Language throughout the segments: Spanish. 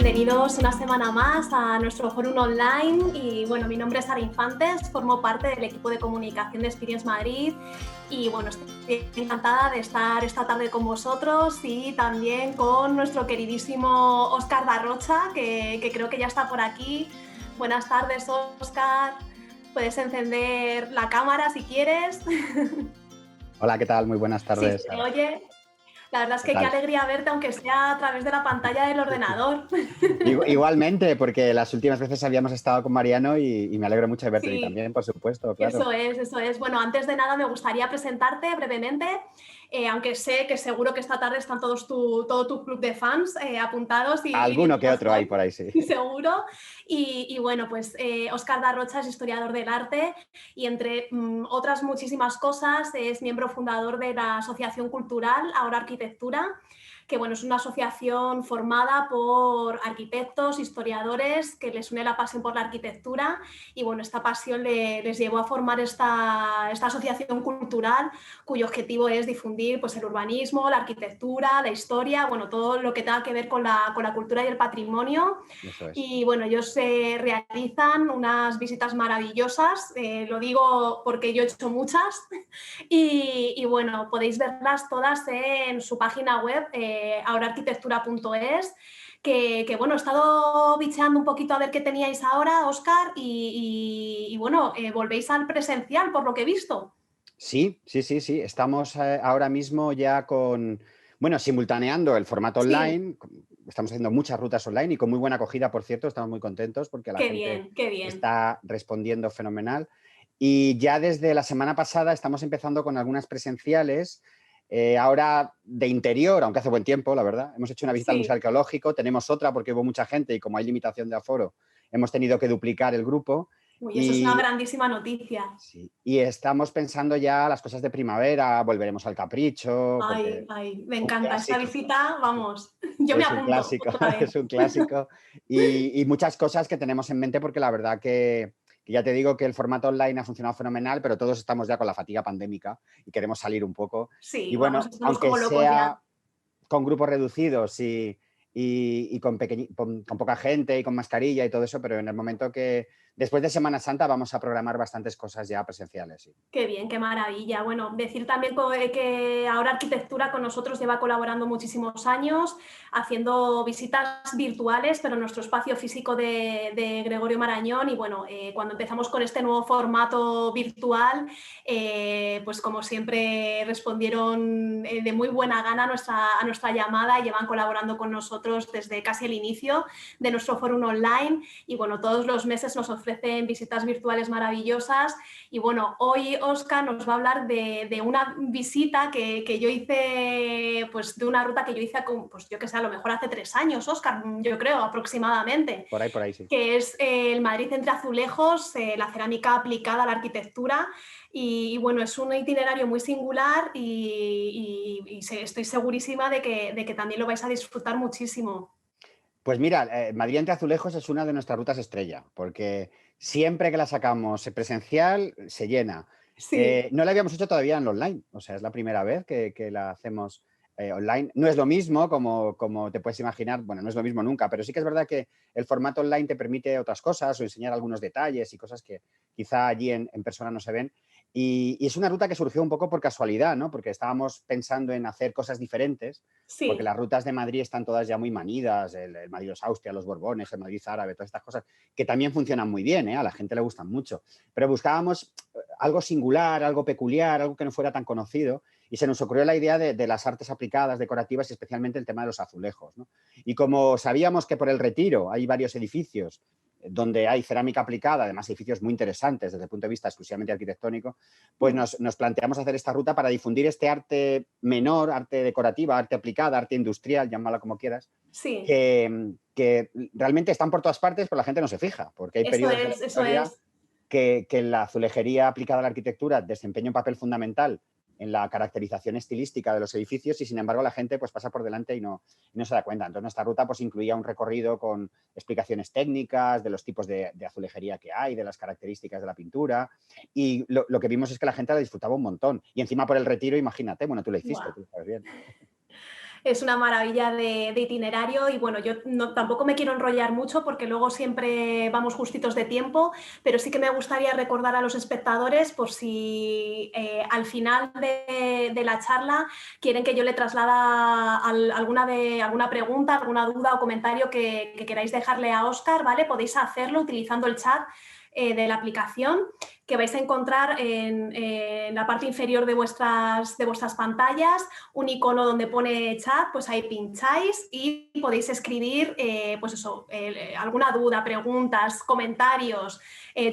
bienvenidos una semana más a nuestro Fórum Online y bueno, mi nombre es Sara Infantes, formo parte del equipo de comunicación de Experience Madrid y bueno, estoy encantada de estar esta tarde con vosotros y también con nuestro queridísimo Óscar Darrocha, que creo que ya está por aquí. Buenas tardes, Óscar. Puedes encender la cámara si quieres. Hola, ¿qué tal? Muy buenas tardes. Sí, se te oye. La verdad es que qué Tal. alegría verte, aunque sea a través de la pantalla del ordenador. Igualmente, porque las últimas veces habíamos estado con Mariano y me alegro mucho de verte. Y Sí, también, por supuesto, claro. eso es, eso es. Bueno, antes de nada me gustaría presentarte brevemente, aunque sé que seguro que esta tarde están todo tu club de fans apuntados y Alguno diciendo que otro hay estoy, por ahí, sí. seguro. Y bueno, pues Óscar Darrocha es historiador del arte y entre otras muchísimas cosas es miembro fundador de la Asociación Cultural Ahora Arquitectura, que bueno, es una asociación formada por arquitectos, historiadores, que les une la pasión por la arquitectura y bueno, esta pasión les llevó a formar esta asociación cultural cuyo objetivo es difundir pues, el urbanismo, la arquitectura, la historia, bueno, todo lo que tenga que ver con la cultura y el patrimonio. Eso es. Y bueno, ellos realizan unas visitas maravillosas, lo digo porque yo he hecho muchas, y bueno, podéis verlas todas en su página web, ahoraarquitectura.es, que bueno, he estado bicheando un poquito a ver qué teníais ahora, Óscar, y bueno, volvéis al presencial, por lo que he visto. Sí. Estamos ahora mismo ya simultaneando el formato Sí, online. Estamos haciendo muchas rutas online y con muy buena acogida, por cierto. Estamos muy contentos porque la qué gente bien, qué bien. está respondiendo fenomenal. Y ya desde la semana pasada estamos empezando con algunas presenciales. Ahora de interior, aunque hace buen tiempo, la verdad. Hemos hecho una visita al Museo Sí, Arqueológico. Tenemos otra porque hubo mucha gente y como hay limitación de aforo, hemos tenido que duplicar el grupo. uy, eso es una Y grandísima noticia. sí, y estamos pensando ya las cosas de primavera, volveremos al Capricho, Ay, porque ay, me un encanta esta clásico, visita, vamos, yo me es un apunto clásico, otra vez. es un clásico. Y muchas cosas que tenemos en mente porque la verdad que ya te digo que el formato online ha funcionado fenomenal, pero todos estamos ya con la fatiga pandémica y queremos salir un poco. Y Sí, vamos, bueno, estamos aunque como locos ya. sea con grupos reducidos y con poca gente y con mascarilla y todo eso, pero en el momento que después de Semana Santa vamos a programar bastantes cosas ya presenciales. Sí. Qué bien, qué maravilla. Bueno, decir también que ahora Arquitectura con nosotros lleva colaborando muchísimos años, haciendo visitas virtuales, pero en nuestro espacio físico de Gregorio Marañón. Y bueno, cuando empezamos con este nuevo formato virtual, pues como siempre respondieron de muy buena gana a nuestra llamada y llevan colaborando con nosotros desde casi el inicio de nuestro foro online. Y bueno, todos los meses nos ofrecen visitas virtuales maravillosas. Y bueno, hoy Óscar nos va a hablar de una visita que yo hice, pues de una ruta que yo hice, pues yo que sé, a lo mejor hace 3 años, Óscar, yo creo, aproximadamente, Por ahí, sí. que es el Madrid entre azulejos, la cerámica aplicada a la arquitectura. Y bueno, es un itinerario muy singular y estoy segurísima de que también lo vais a disfrutar muchísimo. Pues mira, Madrid entre Azulejos es una de nuestras rutas estrella, porque siempre que la sacamos presencial se llena. Sí, No la habíamos hecho todavía en online, o sea, es la primera vez que la hacemos online. No es lo mismo, como te puedes imaginar, bueno, no es lo mismo nunca, pero sí que es verdad que el formato online te permite otras cosas o enseñar algunos detalles y cosas que quizá allí en persona no se ven. Y es una ruta que surgió un poco por casualidad, ¿no? Porque estábamos pensando en hacer cosas diferentes, porque sí, las rutas de Madrid están todas ya muy manidas, el Madrid-Los Austria, los Borbones, el Madrid árabe, todas estas cosas, que también funcionan muy bien, ¿eh? A la gente le gustan mucho. Pero buscábamos algo singular, algo peculiar, algo que no fuera tan conocido, y se nos ocurrió la idea de las artes aplicadas, decorativas, y especialmente el tema de los azulejos, ¿no? Y como sabíamos que por el Retiro hay varios edificios donde hay cerámica aplicada, además edificios muy interesantes desde el punto de vista exclusivamente arquitectónico, pues nos planteamos hacer esta ruta para difundir este arte menor, arte decorativa, arte aplicada, arte industrial, llámala como quieras, sí, que realmente están por todas partes, pero la gente no se fija, porque hay eso periodos de la es, eso historia es. que la azulejería aplicada a la arquitectura desempeña un papel fundamental en la caracterización estilística de los edificios y, sin embargo, la gente pues, pasa por delante y no se da cuenta. Entonces, nuestra ruta pues, incluía un recorrido con explicaciones técnicas de los tipos de azulejería que hay, de las características de la pintura, y lo que vimos es que la gente la disfrutaba un montón. Y encima por el Retiro, imagínate, bueno, tú lo hiciste, Buah. tú lo sabes bien. Es una maravilla de itinerario y bueno, yo tampoco me quiero enrollar mucho porque luego siempre vamos justitos de tiempo, pero sí que me gustaría recordar a los espectadores por si al final de la charla quieren que yo le traslada alguna pregunta, alguna duda o comentario que queráis dejarle a Óscar, ¿vale? Podéis hacerlo utilizando el chat de la aplicación que vais a encontrar en la parte inferior de vuestras pantallas, un icono donde pone chat, pues ahí pincháis y podéis escribir pues eso, alguna duda, preguntas, comentarios,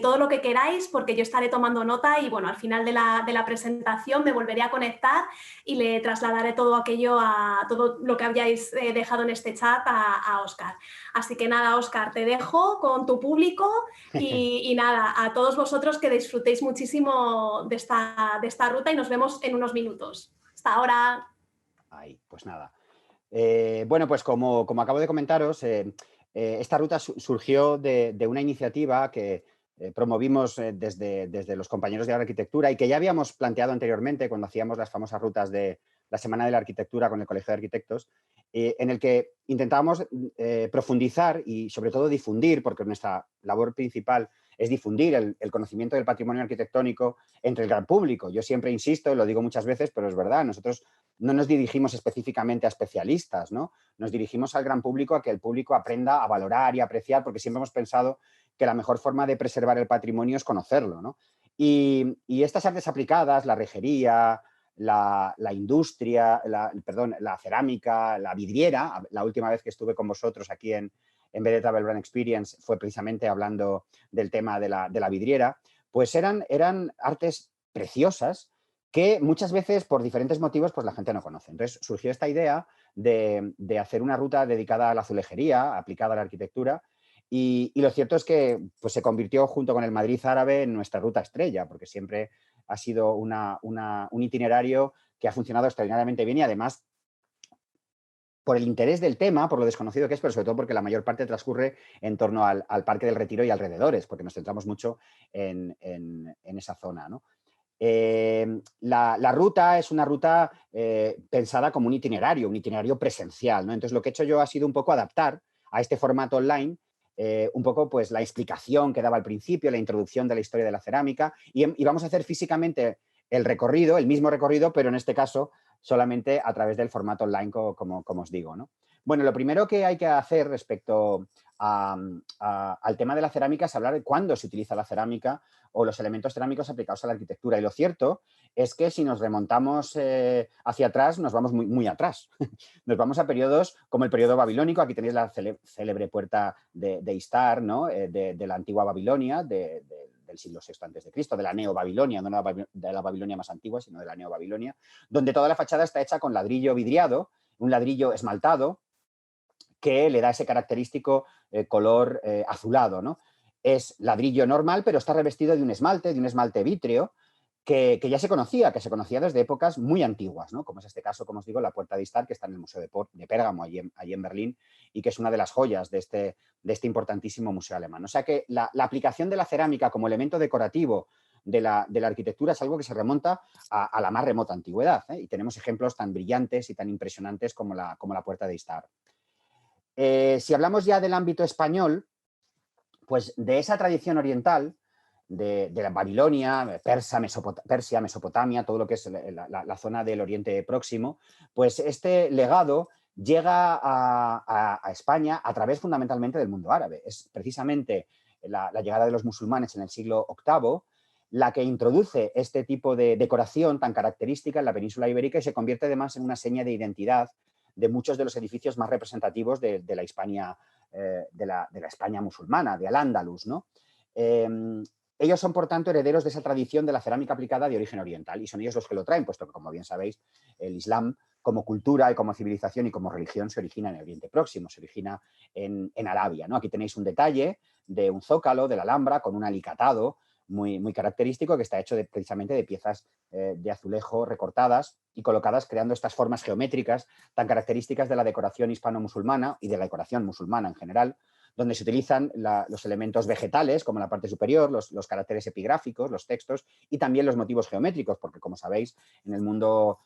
todo lo que queráis, porque yo estaré tomando nota y bueno, al final de la presentación me volveré a conectar y le trasladaré todo aquello, todo lo que habíais dejado en este chat a Óscar. Así que nada, Óscar, te dejo con tu público y nada, a todos vosotros que disfrutéis muchísimo de esta ruta y nos vemos en unos minutos. Hasta ahora. Ahí, pues nada. Bueno, pues como acabo de comentaros, esta ruta surgió de una iniciativa que promovimos desde los compañeros de arquitectura y que ya habíamos planteado anteriormente cuando hacíamos las famosas rutas de la Semana de la Arquitectura con el Colegio de Arquitectos, en el que intentábamos profundizar y sobre todo difundir, porque nuestra labor principal es difundir el conocimiento del patrimonio arquitectónico entre el gran público. Yo siempre insisto, y lo digo muchas veces, pero es verdad, nosotros no nos dirigimos específicamente a especialistas, ¿no? Nos dirigimos al gran público, a que el público aprenda a valorar y apreciar, porque siempre hemos pensado que la mejor forma de preservar el patrimonio es conocerlo, ¿no? Y estas artes aplicadas, la rejería, la industria, la cerámica, la vidriera, la última vez que estuve con vosotros aquí en BD Travel Brand Experience fue precisamente hablando del tema de la vidriera, pues eran artes preciosas que muchas veces por diferentes motivos pues la gente no conoce. Entonces surgió esta idea de hacer una ruta dedicada a la azulejería, aplicada a la arquitectura, y lo cierto es que pues, se convirtió junto con el Madrid árabe en nuestra ruta estrella, porque siempre ha sido un itinerario que ha funcionado extraordinariamente bien y además por el interés del tema, por lo desconocido que es, pero sobre todo porque la mayor parte transcurre en torno al Parque del Retiro y alrededores, porque nos centramos mucho en esa zona, ¿no? La ruta es una ruta pensada como un itinerario presencial, ¿no? Entonces, lo que he hecho yo ha sido un poco adaptar a este formato online un poco pues la explicación que daba al principio, la introducción de la historia de la cerámica y vamos a hacer físicamente el recorrido, el mismo recorrido, pero en este caso solamente a través del formato online, como os digo, ¿no? Bueno, lo primero que hay que hacer respecto al tema de la cerámica es hablar de cuándo se utiliza la cerámica o los elementos cerámicos aplicados a la arquitectura. Y lo cierto es que si nos remontamos hacia atrás, nos vamos muy, muy atrás. Nos vamos a periodos como el periodo babilónico. Aquí tenéis la célebre puerta de Istar, ¿no? De la antigua Babilonia, del siglo VI a.C., de la Neobabilonia, no de la Babilonia más antigua, sino de la Neobabilonia, donde toda la fachada está hecha con ladrillo vidriado, un ladrillo esmaltado, que le da ese característico color azulado, ¿no? Es ladrillo normal, pero está revestido de un esmalte vítreo, que ya se conocía desde épocas muy antiguas, ¿no? Como es este caso, como os digo, la Puerta de Istar, que está en el Museo de Pérgamo, allí en Berlín, y que es una de las joyas de este importantísimo museo alemán. O sea que la aplicación de la cerámica como elemento decorativo de la arquitectura es algo que se remonta a la más remota antigüedad, ¿eh? Y tenemos ejemplos tan brillantes y tan impresionantes como la Puerta de Istar. Si hablamos ya del ámbito español, pues de esa tradición oriental, de la Babilonia, Persia, Mesopotamia, todo lo que es la zona del Oriente Próximo, pues este legado llega a España a través fundamentalmente del mundo árabe. Es precisamente la llegada de los musulmanes en el siglo VIII la que introduce este tipo de decoración tan característica en la península ibérica y se convierte además en una seña de identidad de muchos de los edificios más representativos de la Hispania, de la España musulmana, de Al-Ándalus, ¿no? Ellos son, por tanto, herederos de esa tradición de la cerámica aplicada de origen oriental y son ellos los que lo traen, puesto que, como bien sabéis, el Islam como cultura y como civilización y como religión se origina en el Oriente Próximo, se origina en Arabia, ¿no? Aquí tenéis un detalle de un zócalo de la Alhambra con un alicatado muy, muy característico que está hecho precisamente de piezas de azulejo recortadas y colocadas creando estas formas geométricas tan características de la decoración hispano-musulmana y de la decoración musulmana en general, donde se utilizan los elementos vegetales, como la parte superior, los caracteres epigráficos, los textos, y también los motivos geométricos, porque, como sabéis, en el mundo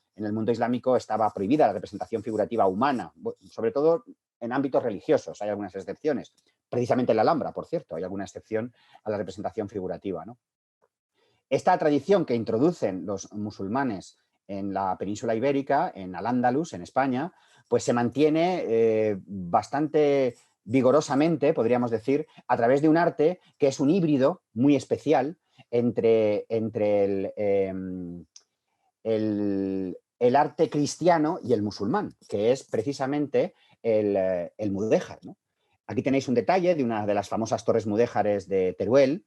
islámico estaba prohibida la representación figurativa humana, sobre todo en ámbitos religiosos. Hay algunas excepciones. Precisamente en la Alhambra, por cierto, hay alguna excepción a la representación figurativa, ¿no? Esta tradición que introducen los musulmanes en la península ibérica, en Al-Ándalus, en España, pues se mantiene bastante vigorosamente, podríamos decir, a través de un arte que es un híbrido muy especial entre el arte cristiano y el musulmán, que es precisamente el mudéjar, ¿no? Aquí tenéis un detalle de una de las famosas torres mudéjares de Teruel,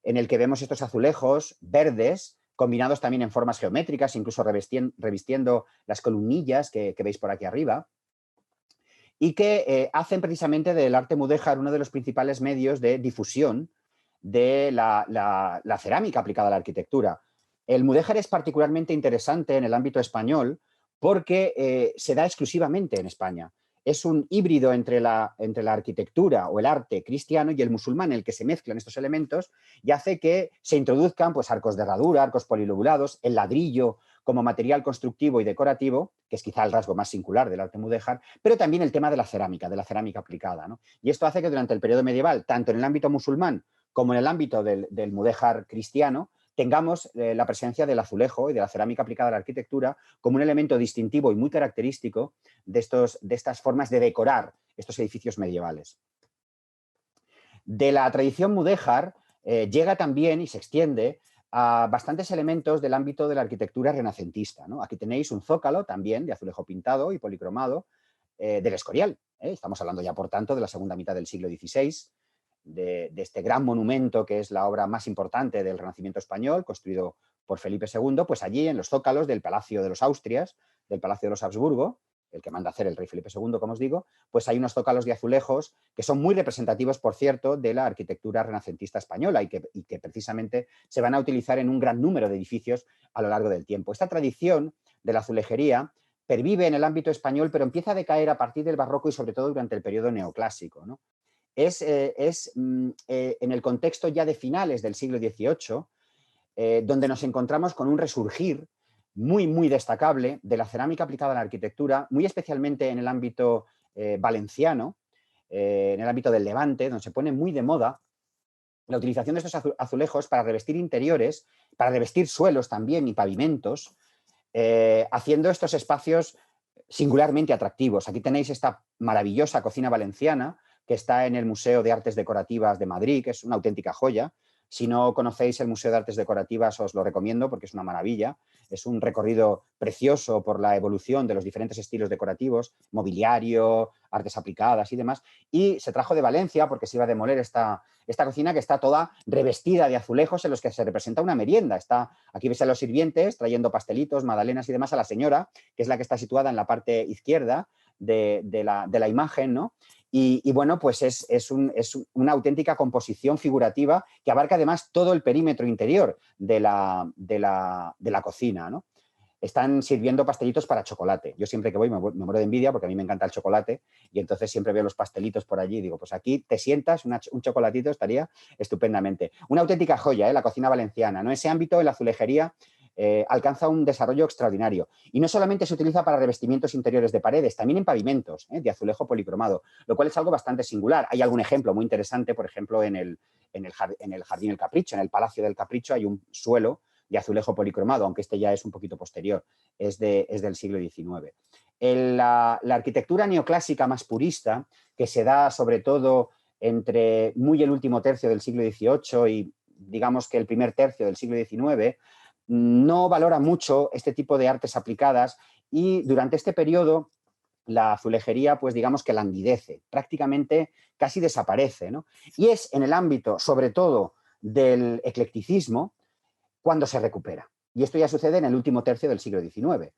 en el que vemos estos azulejos verdes, combinados también en formas geométricas, incluso revistiendo las columnillas que veis por aquí arriba, y que hacen precisamente del arte mudéjar uno de los principales medios de difusión de la cerámica aplicada a la arquitectura. El mudéjar es particularmente interesante en el ámbito español porque se da exclusivamente en España. Es un híbrido entre la arquitectura o el arte cristiano y el musulmán, en el que se mezclan estos elementos y hace que se introduzcan pues, arcos de herradura, arcos polilobulados, el ladrillo como material constructivo y decorativo, que es quizá el rasgo más singular del arte mudéjar, pero también el tema de la cerámica aplicada, ¿no? Y esto hace que durante el periodo medieval, tanto en el ámbito musulmán como en el ámbito del mudéjar cristiano, tengamos la presencia del azulejo y de la cerámica aplicada a la arquitectura como un elemento distintivo y muy característico de estas formas de decorar estos edificios medievales. De la tradición mudéjar llega también y se extiende a bastantes elementos del ámbito de la arquitectura renacentista, ¿no? Aquí tenéis un zócalo también de azulejo pintado y policromado del Escorial. Estamos hablando ya, por tanto, de la segunda mitad del siglo XVI, de este gran monumento que es la obra más importante del Renacimiento español, construido por Felipe II, pues allí en los zócalos del Palacio de los Austrias, del Palacio de los Habsburgo, el que manda hacer el rey Felipe II, como os digo, pues hay unos zócalos de azulejos que son muy representativos, por cierto, de la arquitectura renacentista española y que precisamente se van a utilizar en un gran número de edificios a lo largo del tiempo. Esta tradición de la azulejería pervive en el ámbito español, pero empieza a decaer a partir del barroco y sobre todo durante el periodo neoclásico, ¿no? En el contexto ya de finales del siglo XVIII, donde nos encontramos con un resurgir muy, muy destacable de la cerámica aplicada a la arquitectura, muy especialmente en el ámbito valenciano, en el ámbito del Levante, donde se pone muy de moda la utilización de estos azulejos para revestir interiores, para revestir suelos también y pavimentos, haciendo estos espacios singularmente atractivos. Aquí tenéis esta maravillosa cocina valenciana que está en el Museo de Artes Decorativas de Madrid, que es una auténtica joya. Si no conocéis el Museo de Artes Decorativas, os lo recomiendo porque es una maravilla. Es un recorrido precioso por la evolución de los diferentes estilos decorativos, mobiliario, artes aplicadas y demás. Y se trajo de Valencia porque se iba a demoler esta cocina que está toda revestida de azulejos en los que se representa una merienda. Aquí veis a los sirvientes trayendo pastelitos, magdalenas y demás a la señora, que es la que está situada en la parte izquierda de la imagen, ¿no? Y bueno, pues es una auténtica composición figurativa que abarca además todo el perímetro interior de la cocina, ¿no? Están sirviendo pastelitos para chocolate. Yo siempre que voy me muero de envidia porque a mí me encanta el chocolate y entonces siempre veo los pastelitos por allí y digo, pues aquí te sientas, un chocolatito estaría estupendamente. Una auténtica joya, la cocina valenciana, ¿no? Ese ámbito, en la azulejería, alcanza un desarrollo extraordinario. Y no solamente se utiliza para revestimientos interiores de paredes, también en pavimentos de azulejo policromado, lo cual es algo bastante singular. Hay algún ejemplo muy interesante, por ejemplo, en el Jardín del Capricho, en el Palacio del Capricho hay un suelo de azulejo policromado, aunque este ya es un poquito posterior, es del siglo XIX. La arquitectura neoclásica más purista, que se da sobre todo entre muy el último tercio del siglo XVIII y digamos que el primer tercio del siglo XIX, no valora mucho este tipo de artes aplicadas y durante este periodo la azulejería, pues digamos que languidece, prácticamente casi desaparece, ¿no? Y es en el ámbito, sobre todo, del eclecticismo, cuando se recupera. Y esto ya sucede en el último tercio del siglo XIX.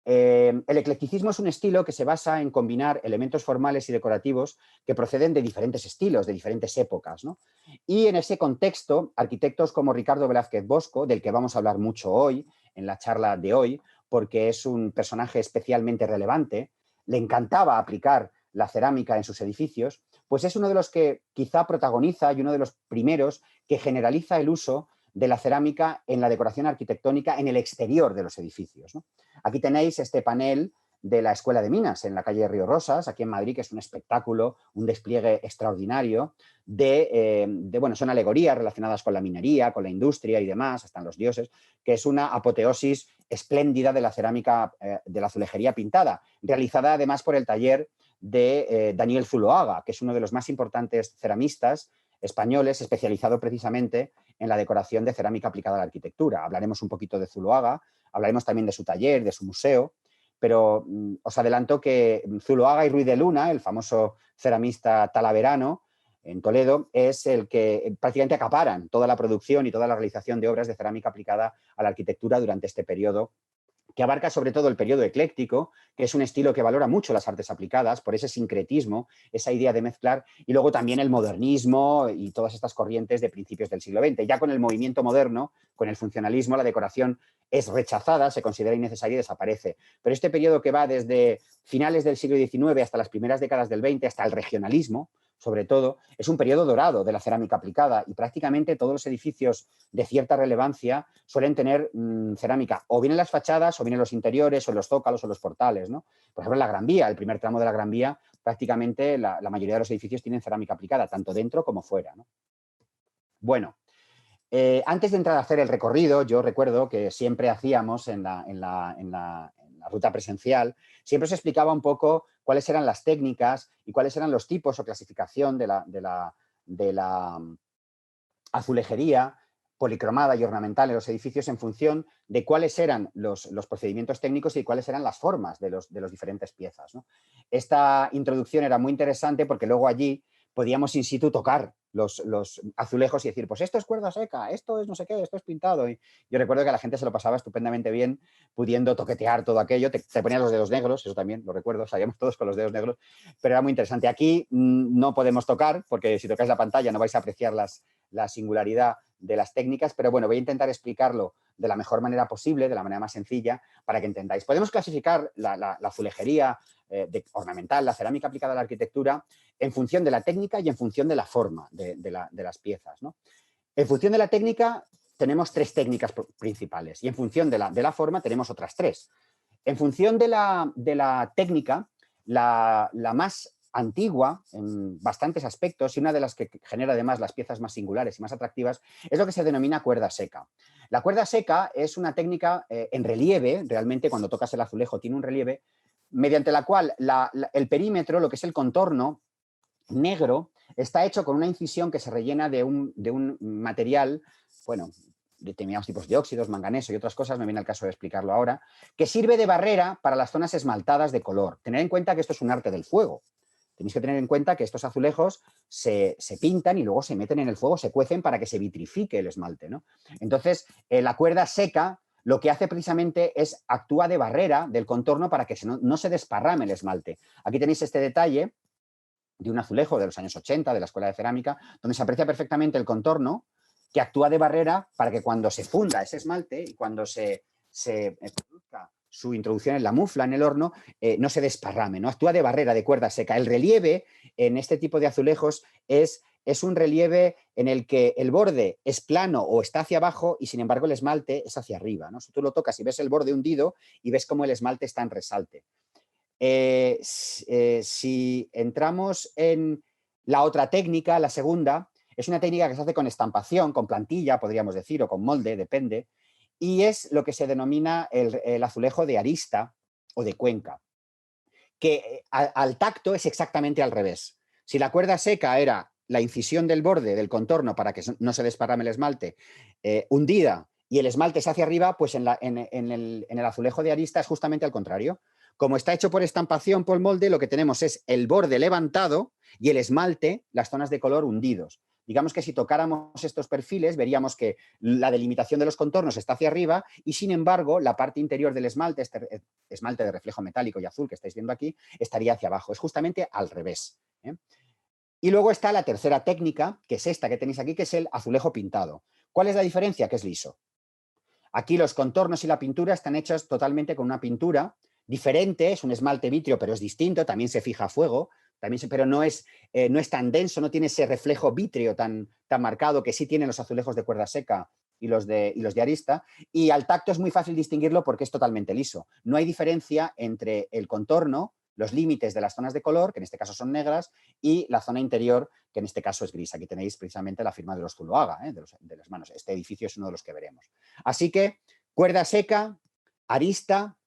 El eclecticismo es un estilo que se basa en combinar elementos formales y decorativos que proceden de diferentes estilos, de diferentes épocas, ¿no? Y en ese contexto, arquitectos como Ricardo Velázquez Bosco, del que vamos a hablar mucho hoy, en la charla de hoy, porque es un personaje especialmente relevante, le encantaba aplicar la cerámica en sus edificios, pues es uno de los que quizá protagoniza y uno de los primeros que generaliza el uso de la cerámica en la decoración arquitectónica en el exterior de los edificios, ¿no? Aquí tenéis este panel de la Escuela de Minas en la calle Río Rosas, aquí en Madrid, que es un espectáculo, un despliegue extraordinario bueno, son alegorías relacionadas con la minería, con la industria y demás, hasta en los dioses, que es una apoteosis espléndida de la cerámica, de la azulejería pintada, realizada además por el taller de Daniel Zuloaga, que es uno de los más importantes ceramistas españoles, especializado precisamente en la decoración de cerámica aplicada a la arquitectura. Hablaremos un poquito de Zuloaga, hablaremos también de su taller, de su museo, pero os adelanto que Zuloaga y Ruiz de Luna, el famoso ceramista talaverano en Toledo, es el que prácticamente acaparan toda la producción y toda la realización de obras de cerámica aplicada a la arquitectura durante este periodo, que abarca sobre todo el periodo ecléctico, que es un estilo que valora mucho las artes aplicadas por ese sincretismo, esa idea de mezclar, y luego también el modernismo y todas estas corrientes de principios del siglo XX. Ya con el movimiento moderno, con el funcionalismo, la decoración es rechazada, se considera innecesaria y desaparece. Pero este periodo que va desde finales del siglo XIX hasta las primeras décadas del XX, hasta el regionalismo, sobre todo, es un periodo dorado de la cerámica aplicada y prácticamente todos los edificios de cierta relevancia suelen tener cerámica o bien en las fachadas o bien en los interiores o en los zócalos o los portales, ¿no? Por ejemplo, en la Gran Vía, el primer tramo de la Gran Vía, prácticamente la mayoría de los edificios tienen cerámica aplicada, tanto dentro como fuera, ¿no? Bueno, antes de entrar a hacer el recorrido, yo recuerdo que siempre hacíamos en la ruta presencial, siempre se explicaba un poco cuáles eran las técnicas y cuáles eran los tipos o clasificación de la azulejería policromada y ornamental en los edificios en función de cuáles eran los procedimientos técnicos y cuáles eran las formas de los diferentes piezas, ¿no? Esta introducción era muy interesante porque luego allí podíamos in situ tocar los azulejos y decir, pues esto es cuerda seca, esto es no sé qué, esto es pintado. Y yo recuerdo que a la gente se lo pasaba estupendamente bien pudiendo toquetear todo aquello, te ponías los dedos negros, eso también lo recuerdo, salíamos todos con los dedos negros, pero era muy interesante. Aquí no podemos tocar porque si tocáis la pantalla no vais a apreciar la singularidad de las técnicas, pero bueno, voy a intentar explicarlo de la mejor manera posible, de la manera más sencilla, para que entendáis. Podemos clasificar la azulejería ornamental, la cerámica aplicada a la arquitectura, en función de la técnica y en función de la forma de las piezas, ¿no? En función de la técnica tenemos tres técnicas principales y en función de la forma tenemos otras tres. En función de la técnica, la más antigua en bastantes aspectos y una de las que genera además las piezas más singulares y más atractivas es lo que se denomina cuerda seca. La cuerda seca es una técnica en relieve, realmente cuando tocas el azulejo tiene un relieve, mediante la cual el perímetro, lo que es el contorno negro, está hecho con una incisión que se rellena de un material, bueno, determinados tipos de óxidos, manganeso y otras cosas, no viene al caso de explicarlo ahora, que sirve de barrera para las zonas esmaltadas de color. Tener en cuenta que esto es un arte del fuego. Tenéis que tener en cuenta que estos azulejos se pintan y luego se meten en el fuego, se cuecen para que se vitrifique el esmalte, ¿no? Entonces, la cuerda seca lo que hace precisamente es actúa de barrera del contorno para que no se desparrame el esmalte. Aquí tenéis este detalle de un azulejo de los años 80 de la Escuela de Cerámica, donde se aprecia perfectamente el contorno que actúa de barrera para que cuando se funda ese esmalte y cuando se produzca su introducción en la mufla, en el horno, no se desparrame, ¿no? Actúa de barrera, de cuerda seca. El relieve en este tipo de azulejos es un relieve en el que el borde es plano o está hacia abajo y, sin embargo, el esmalte es hacia arriba, ¿no? Si tú lo tocas y ves el borde hundido y ves cómo el esmalte está en resalte. Si entramos en la otra técnica, la segunda, es una técnica que se hace con estampación, con plantilla, podríamos decir, o con molde, depende, y es lo que se denomina el azulejo de arista o de cuenca, que al tacto es exactamente al revés. Si la cuerda seca era la incisión del borde del contorno para que no se desparrame el esmalte, hundida, y el esmalte es hacia arriba, pues en el azulejo de arista es justamente al contrario. Como está hecho por estampación, por molde, lo que tenemos es el borde levantado y el esmalte, las zonas de color hundidos. Digamos que si tocáramos estos perfiles, veríamos que la delimitación de los contornos está hacia arriba y, sin embargo, la parte interior del esmalte, este esmalte de reflejo metálico y azul que estáis viendo aquí, estaría hacia abajo. Es justamente al revés, ¿eh? Y luego está la tercera técnica, que es esta que tenéis aquí, que es el azulejo pintado. ¿Cuál es la diferencia? Que es liso. Aquí los contornos y la pintura están hechos totalmente con una pintura diferente, es un esmalte vitrio, pero es distinto, también se fija a fuego, también, pero no es tan denso, no tiene ese reflejo vítreo tan marcado que sí tienen los azulejos de cuerda seca y los de arista, y al tacto es muy fácil distinguirlo porque es totalmente liso. No hay diferencia entre el contorno, los límites de las zonas de color, que en este caso son negras, y la zona interior, que en este caso es gris. Aquí tenéis precisamente la firma de los Zuloaga, de las manos. Este edificio es uno de los que veremos. Así que cuerda seca, arista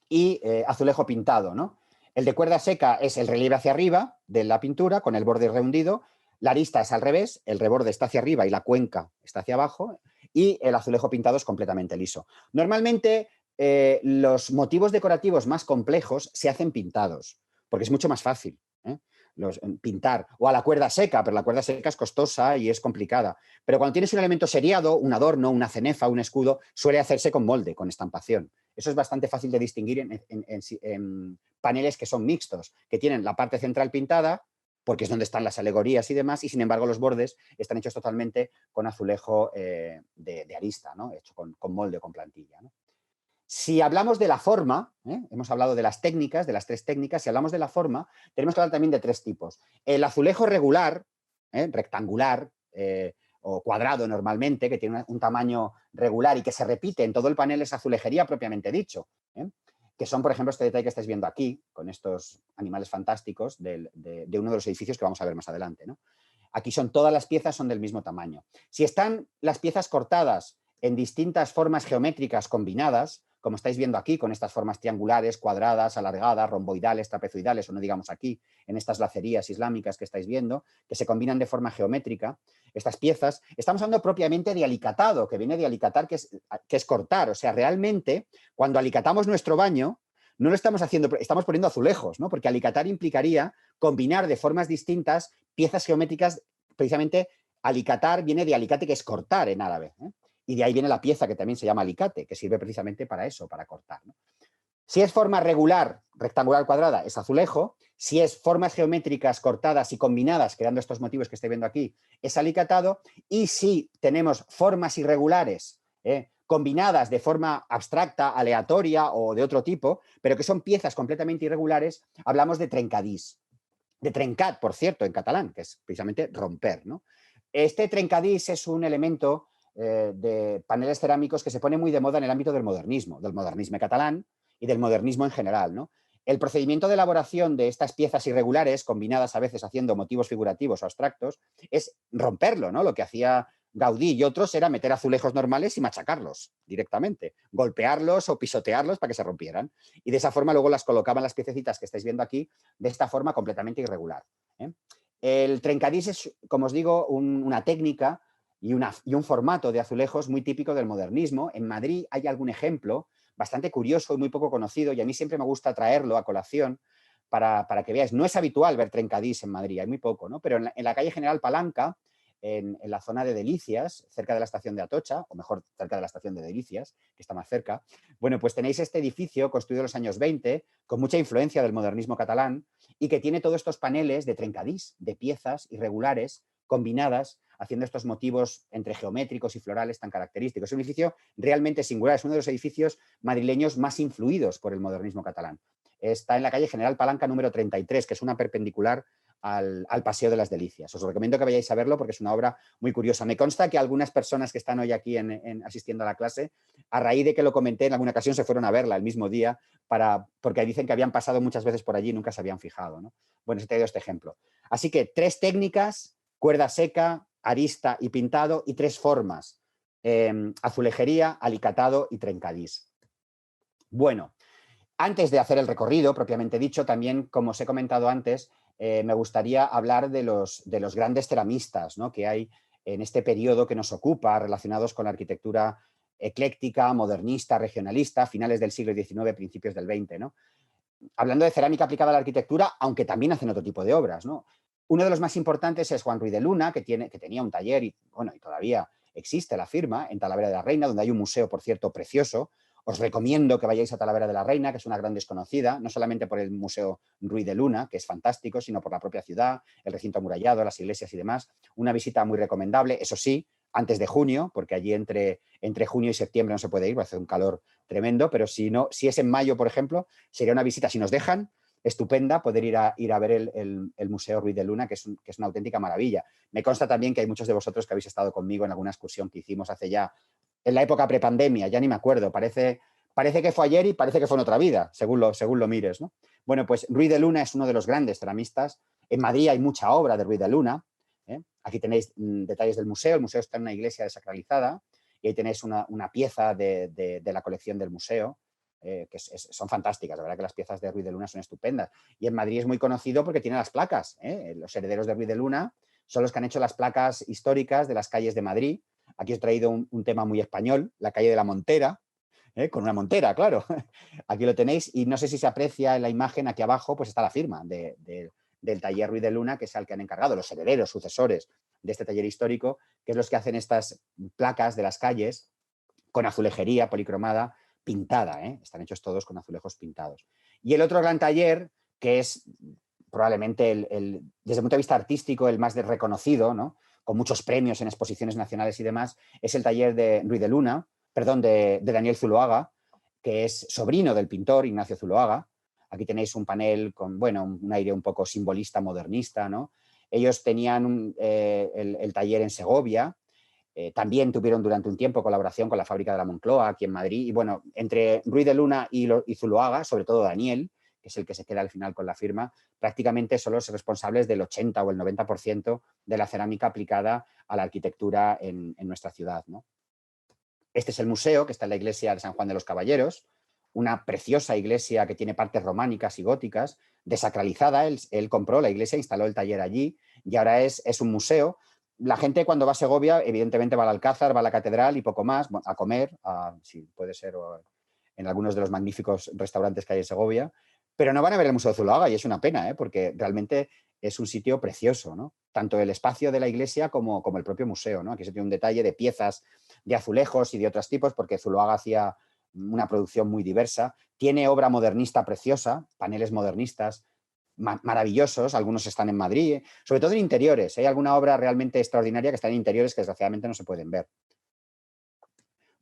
y azulejo pintado, ¿no? El de cuerda seca es el relieve hacia arriba de la pintura con el borde rehundido. La arista es al revés, el reborde está hacia arriba y la cuenca está hacia abajo, y el azulejo pintado es completamente liso. Normalmente los motivos decorativos más complejos se hacen pintados, porque es mucho más fácil pintar, o a la cuerda seca, pero la cuerda seca es costosa y es complicada. Pero cuando tienes un elemento seriado, un adorno, una cenefa, un escudo, suele hacerse con molde, con estampación. Eso es bastante fácil de distinguir en paneles que son mixtos, que tienen la parte central pintada, porque es donde están las alegorías y demás, y sin embargo los bordes están hechos totalmente con azulejo de arista, ¿no? Hecho con molde o con plantilla, ¿no? Si hablamos de la forma, hemos hablado de las técnicas, de las 3 técnicas, si hablamos de la forma, tenemos que hablar también de 3 tipos. El azulejo regular, rectangular o cuadrado normalmente, que tiene un tamaño regular y que se repite en todo el panel, es azulejería propiamente dicho, que son, por ejemplo, este detalle que estáis viendo aquí, con estos animales fantásticos de uno de los edificios que vamos a ver más adelante, ¿no? Aquí todas las piezas son del mismo tamaño. Si están las piezas cortadas en distintas formas geométricas combinadas, como estáis viendo aquí, con estas formas triangulares, cuadradas, alargadas, romboidales, trapezoidales, o no digamos aquí, en estas lacerías islámicas que estáis viendo, que se combinan de forma geométrica, estas piezas, estamos hablando propiamente de alicatado, que viene de alicatar, que es cortar. O sea, realmente, cuando alicatamos nuestro baño, no lo estamos haciendo, estamos poniendo azulejos, ¿no? Porque alicatar implicaría combinar de formas distintas piezas geométricas. Precisamente, alicatar viene de alicate, que es cortar en árabe, y de ahí viene la pieza que también se llama alicate, que sirve precisamente para eso, para cortar, ¿no? Si es forma regular, rectangular, cuadrada, es azulejo. Si es formas geométricas cortadas y combinadas, creando estos motivos que estoy viendo aquí, es alicatado. Y si tenemos formas irregulares, combinadas de forma abstracta, aleatoria o de otro tipo, pero que son piezas completamente irregulares, hablamos de trencadís. De trencat, por cierto, en catalán, que es precisamente romper, ¿no? Este trencadís es un elemento de paneles cerámicos que se pone muy de moda en el ámbito del modernismo catalán y del modernismo en general, ¿no? El procedimiento de elaboración de estas piezas irregulares, combinadas a veces haciendo motivos figurativos o abstractos, es romperlo, ¿no? Lo que hacía Gaudí y otros era meter azulejos normales y machacarlos directamente, golpearlos o pisotearlos para que se rompieran. Y de esa forma luego las colocaban las piececitas que estáis viendo aquí de esta forma completamente irregular. El trencadís es, como os digo, una técnica y un formato de azulejos muy típico del modernismo. En Madrid hay algún ejemplo bastante curioso y muy poco conocido, y a mí siempre me gusta traerlo a colación para que veáis. No es habitual ver trencadís en Madrid, hay muy poco, ¿no? Pero en la calle General Palanca, en la zona de Delicias, cerca de la estación de Atocha, o mejor, cerca de la estación de Delicias, que está más cerca, bueno, pues tenéis este edificio construido en los años 20, con mucha influencia del modernismo catalán, y que tiene todos estos paneles de trencadís, de piezas irregulares, combinadas, haciendo estos motivos entre geométricos y florales tan característicos. Es un edificio realmente singular, es uno de los edificios madrileños más influidos por el modernismo catalán. Está en la calle General Palanca número 33, que es una perpendicular al Paseo de las Delicias. Os recomiendo que vayáis a verlo porque es una obra muy curiosa. Me consta que algunas personas que están hoy aquí asistiendo a la clase, a raíz de que lo comenté en alguna ocasión, se fueron a verla el mismo día porque dicen que habían pasado muchas veces por allí y nunca se habían fijado, ¿no? Bueno, os he traído este ejemplo. Así que 3 técnicas: cuerda seca, arista y pintado, y 3 formas: azulejería, alicatado y trencadís. Bueno, antes de hacer el recorrido propiamente dicho, también, como os he comentado antes, me gustaría hablar de los grandes ceramistas, ¿no?, que hay en este periodo que nos ocupa, relacionados con la arquitectura ecléctica, modernista, regionalista, finales del siglo XIX, principios del XX, ¿no? Hablando de cerámica aplicada a la arquitectura, aunque también hacen otro tipo de obras, ¿no? Uno de los más importantes es Juan Ruiz de Luna, que tenía un taller y todavía existe la firma en Talavera de la Reina, donde hay un museo, por cierto, precioso. Os recomiendo que vayáis a Talavera de la Reina, que es una gran desconocida, no solamente por el Museo Ruiz de Luna, que es fantástico, sino por la propia ciudad, el recinto amurallado, las iglesias y demás. Una visita muy recomendable, eso sí, antes de junio, porque allí entre junio y septiembre no se puede ir, va a hacer un calor tremendo, pero si es en mayo, por ejemplo, sería una visita, si nos dejan, estupenda poder ir a ver el Museo Ruiz de Luna, que es una auténtica maravilla. Me consta también que hay muchos de vosotros que habéis estado conmigo en alguna excursión que hicimos hace ya, en la época prepandemia, ya ni me acuerdo, parece que fue ayer y parece que fue en otra vida, según lo mires, ¿no? Bueno, pues Ruiz de Luna es uno de los grandes ceramistas. En Madrid hay mucha obra de Ruiz de Luna. Aquí tenéis detalles del museo. El museo está en una iglesia desacralizada y ahí tenéis una pieza de la colección del museo, que son fantásticas. La verdad que las piezas de Ruiz de Luna son estupendas. Y en Madrid es muy conocido porque tiene las placas. Los herederos de Ruiz de Luna son los que han hecho las placas históricas de las calles de Madrid. Aquí os he traído un tema muy español, la calle de la Montera, con una montera, claro. Aquí lo tenéis y no sé si se aprecia en la imagen, aquí abajo pues está la firma del taller Ruiz de Luna, que es al que han encargado los herederos, sucesores de este taller histórico, que es los que hacen estas placas de las calles con azulejería policromada pintada. Están hechos todos con azulejos pintados. Y el otro gran taller, que es probablemente desde el punto de vista artístico el más reconocido, ¿no?, con muchos premios en exposiciones nacionales y demás, es el taller de Ruiz de Luna, de Daniel Zuloaga, que es sobrino del pintor Ignacio Zuloaga. Aquí tenéis un panel con, bueno, un aire un poco simbolista, modernista, ¿no? Ellos tenían el taller en Segovia. También tuvieron durante un tiempo colaboración con la fábrica de la Moncloa aquí en Madrid. Y bueno, entre Ruiz de Luna y Zuloaga, sobre todo Daniel, que es el que se queda al final con la firma, prácticamente son los responsables del 80 o el 90% de la cerámica aplicada a la arquitectura en nuestra ciudad, ¿no? Este es el museo, que está en la iglesia de San Juan de los Caballeros, una preciosa iglesia que tiene partes románicas y góticas, desacralizada. Él compró la iglesia, instaló el taller allí y ahora es un museo. La gente cuando va a Segovia, evidentemente va al Alcázar, va a la catedral y poco más, a comer, si puede ser, en algunos de los magníficos restaurantes que hay en Segovia, pero no van a ver el Museo de Zuloaga y es una pena, porque realmente es un sitio precioso, ¿no? Tanto el espacio de la iglesia como el propio museo, ¿no? Aquí se tiene un detalle de piezas de azulejos y de otros tipos, porque Zuloaga hacía una producción muy diversa. Tiene obra modernista preciosa, paneles modernistas maravillosos, algunos están en Madrid, sobre todo en interiores. Hay alguna obra realmente extraordinaria que está en interiores que desgraciadamente no se pueden ver.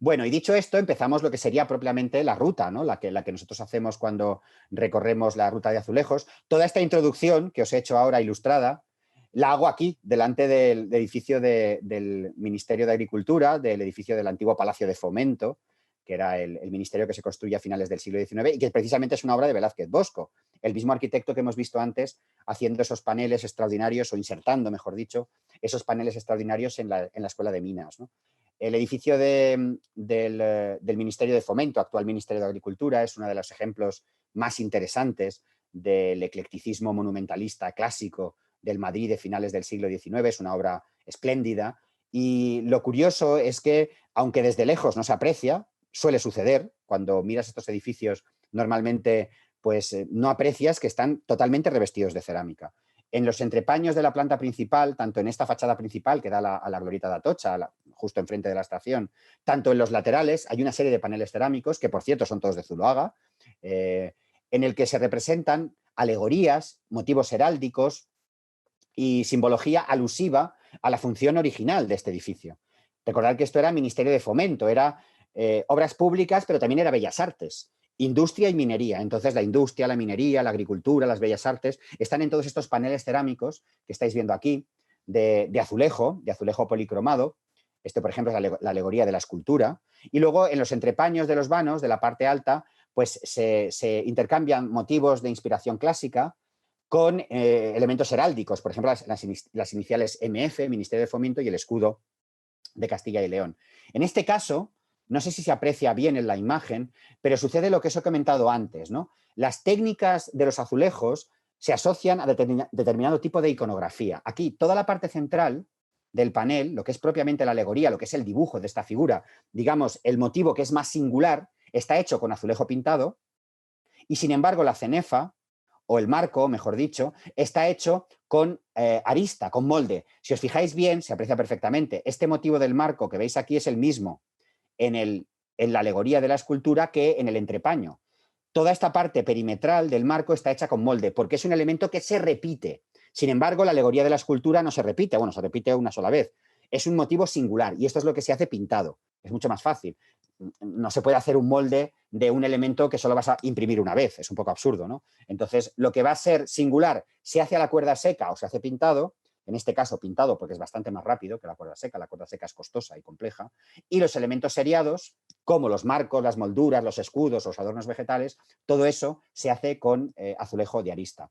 Bueno, y dicho esto, empezamos lo que sería propiamente la ruta, ¿no? La que nosotros hacemos cuando recorremos la ruta de azulejos. Toda esta introducción que os he hecho ahora ilustrada, la hago aquí, delante del edificio del Ministerio de Agricultura, del edificio del antiguo Palacio de Fomento, que era el ministerio que se construye a finales del siglo XIX y que precisamente es una obra de Velázquez Bosco, el mismo arquitecto que hemos visto antes haciendo esos paneles extraordinarios, o insertando, mejor dicho, esos paneles extraordinarios en la Escuela de Minas, ¿no? El edificio del Ministerio de Fomento, actual Ministerio de Agricultura, es uno de los ejemplos más interesantes del eclecticismo monumentalista clásico del Madrid de finales del siglo XIX. Es una obra espléndida y lo curioso es que, aunque desde lejos no se aprecia, suele suceder, cuando miras estos edificios normalmente pues no aprecias que están totalmente revestidos de cerámica. En los entrepaños de la planta principal, tanto en esta fachada principal que da a la glorieta de Atocha, justo enfrente de la estación, tanto en los laterales hay una serie de paneles cerámicos, que por cierto son todos de Zuloaga, en el que se representan alegorías, motivos heráldicos y simbología alusiva a la función original de este edificio. Recordad que esto era Ministerio de Fomento, era obras públicas, pero también era Bellas Artes. Industria y minería. Entonces, la industria, la minería, la agricultura, las bellas artes, están en todos estos paneles cerámicos que estáis viendo aquí, de azulejo policromado. Este, por ejemplo, es la alegoría de la escultura. Y luego, en los entrepaños de los vanos, de la parte alta, pues se intercambian motivos de inspiración clásica con elementos heráldicos. Por ejemplo, las iniciales MF, Ministerio de Fomento, y el escudo de Castilla y León. En este caso, no sé si se aprecia bien en la imagen, pero sucede lo que os he comentado antes, ¿no? Las técnicas de los azulejos se asocian a determinado tipo de iconografía. Aquí, toda la parte central del panel, lo que es propiamente la alegoría, lo que es el dibujo de esta figura, digamos, el motivo que es más singular, está hecho con azulejo pintado y, sin embargo, la cenefa, o el marco, mejor dicho, está hecho con arista, con molde. Si os fijáis bien, se aprecia perfectamente. Este motivo del marco que veis aquí es el mismo en la alegoría de la escultura que en el entrepaño. Toda esta parte perimetral del marco está hecha con molde, porque es un elemento que se repite. Sin embargo, la alegoría de la escultura no se repite, bueno, se repite una sola vez. Es un motivo singular y esto es lo que se hace pintado. Es mucho más fácil. no se puede hacer un molde de un elemento que solo vas a imprimir una vez, es un poco absurdo, ¿no? Entonces, lo que va a ser singular, se hace a la cuerda seca o se hace pintado, en este caso pintado porque es bastante más rápido que la cuerda seca es costosa y compleja, y los elementos seriados, como los marcos, las molduras, los escudos, los adornos vegetales, todo eso se hace con azulejo de arista.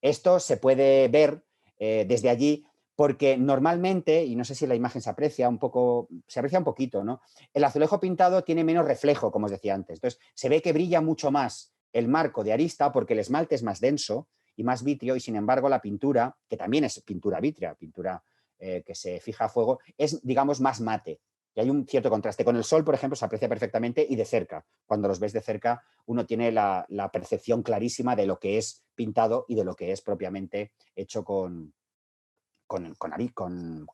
Esto se puede ver desde allí porque normalmente, y no sé si la imagen se aprecia un poco, se aprecia un poquito, ¿no? El azulejo pintado tiene menos reflejo, como os decía antes. Entonces, se ve que brilla mucho más el marco de arista porque el esmalte es más denso y más vitrio y, sin embargo, la pintura, que también es pintura vítrea, pintura que se fija a fuego, es, digamos, más mate. Y hay un cierto contraste. Con el sol, por ejemplo, se aprecia perfectamente y de cerca. Cuando los ves de cerca, uno tiene la percepción clarísima de lo que es pintado y de lo que es propiamente hecho con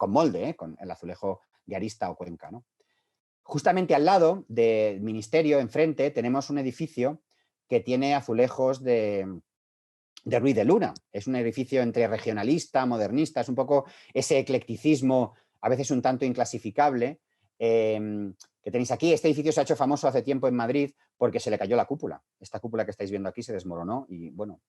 molde, con el azulejo de arista o cuenca, ¿no? Justamente al lado del ministerio, enfrente, tenemos un edificio que tiene azulejos de Ruiz de Luna. Es un edificio entre regionalista, modernista, es un poco ese eclecticismo, a veces un tanto inclasificable, que tenéis aquí. Este edificio se ha hecho famoso hace tiempo en Madrid porque se le cayó la cúpula. Esta cúpula que estáis viendo aquí se desmoronó y, bueno,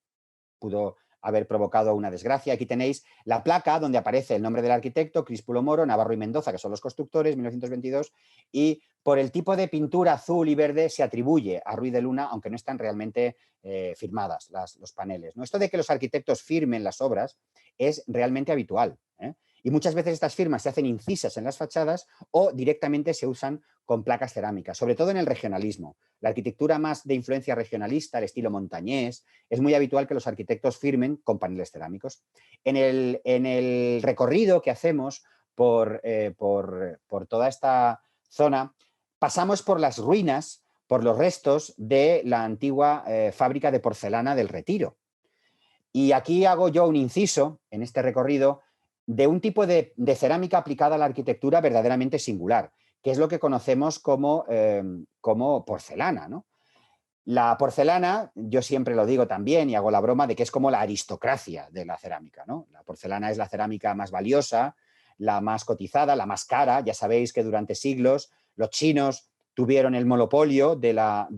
pudo haber provocado una desgracia. Aquí tenéis la placa donde aparece el nombre del arquitecto, Críspulo Moro, Navarro y Mendoza, que son los constructores, 1922, y por el tipo de pintura azul y verde se atribuye a Ruiz de Luna, aunque no están realmente firmadas los paneles, ¿no? Esto de que los arquitectos firmen las obras es realmente habitual, ¿eh? Y muchas veces estas firmas se hacen incisas en las fachadas o directamente se usan con placas cerámicas, sobre todo en el regionalismo. La arquitectura más de influencia regionalista, el estilo montañés, es muy habitual que los arquitectos firmen con paneles cerámicos. En el recorrido que hacemos por toda esta zona, pasamos por las ruinas, por los restos de la antigua fábrica de porcelana del Retiro. Y aquí hago yo un inciso en este recorrido de un tipo de cerámica aplicada a la arquitectura verdaderamente singular, que es lo que conocemos como porcelana, ¿no? La porcelana, yo siempre lo digo también y hago la broma de que es como la aristocracia de la cerámica, ¿no? La porcelana es la cerámica más valiosa, la más cotizada, la más cara. Ya sabéis que durante siglos los chinos tuvieron el monopolio de la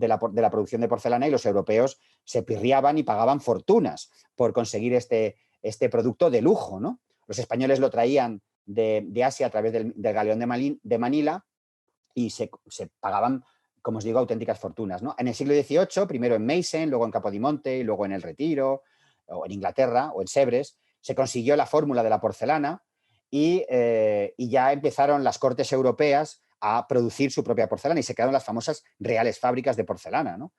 producción de porcelana y los europeos se pirriaban y pagaban fortunas por conseguir este producto de lujo, ¿no? Los españoles lo traían de Asia a través del galeón de Manila y se pagaban, como os digo, auténticas fortunas, ¿no? En el siglo XVIII, primero en Meissen, luego en Capodimonte, y luego en el Retiro, o en Inglaterra, o en Sèvres, se consiguió la fórmula de la porcelana y ya empezaron las cortes europeas a producir su propia porcelana y se crearon las famosas reales fábricas de porcelana, ¿no?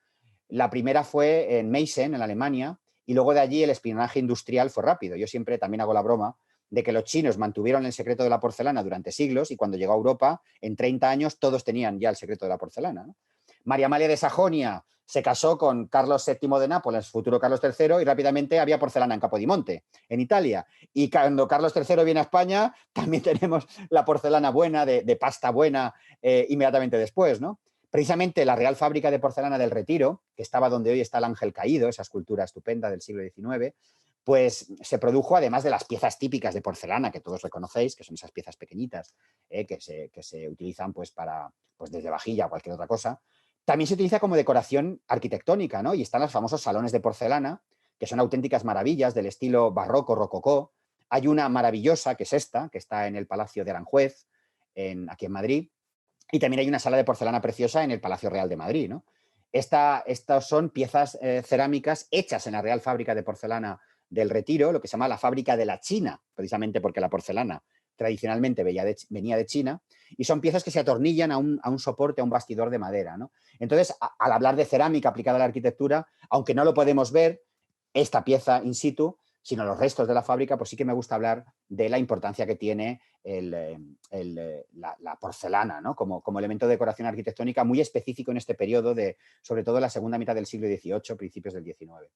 La primera fue en Meissen, en Alemania, y luego de allí el espionaje industrial fue rápido. Yo siempre también hago la broma de que los chinos mantuvieron el secreto de la porcelana durante siglos y cuando llegó a Europa, en 30 años, todos tenían ya el secreto de la porcelana, ¿no? María Amalia de Sajonia se casó con Carlos VII de Nápoles, futuro Carlos III, y rápidamente había porcelana en Capodimonte, en Italia. Y cuando Carlos III viene a España, también tenemos la porcelana buena, de pasta buena, inmediatamente después, ¿no? Precisamente la Real Fábrica de Porcelana del Retiro, que estaba donde hoy está el Ángel Caído, esa escultura estupenda del siglo XIX, pues se produjo, además de las piezas típicas de porcelana que todos reconocéis, que son esas piezas pequeñitas que se utilizan pues desde vajilla o cualquier otra cosa, también se utiliza como decoración arquitectónica, ¿no? Y están los famosos salones de porcelana, que son auténticas maravillas del estilo barroco, rococó. Hay una maravillosa, que es esta, que está en el Palacio de Aranjuez, aquí en Madrid, y también hay una sala de porcelana preciosa en el Palacio Real de Madrid, ¿no? Estas son piezas cerámicas hechas en la Real Fábrica de Porcelana del Retiro, lo que se llama la fábrica de la China, precisamente porque la porcelana tradicionalmente venía de China, y son piezas que se atornillan a un soporte, a un bastidor de madera, ¿no? Entonces, al hablar de cerámica aplicada a la arquitectura, aunque no lo podemos ver, esta pieza in situ, sino los restos de la fábrica, pues sí que me gusta hablar de la importancia que tiene la porcelana, ¿no? Como elemento de decoración arquitectónica muy específico en este periodo, sobre todo la segunda mitad del siglo XVIII, principios del XIX.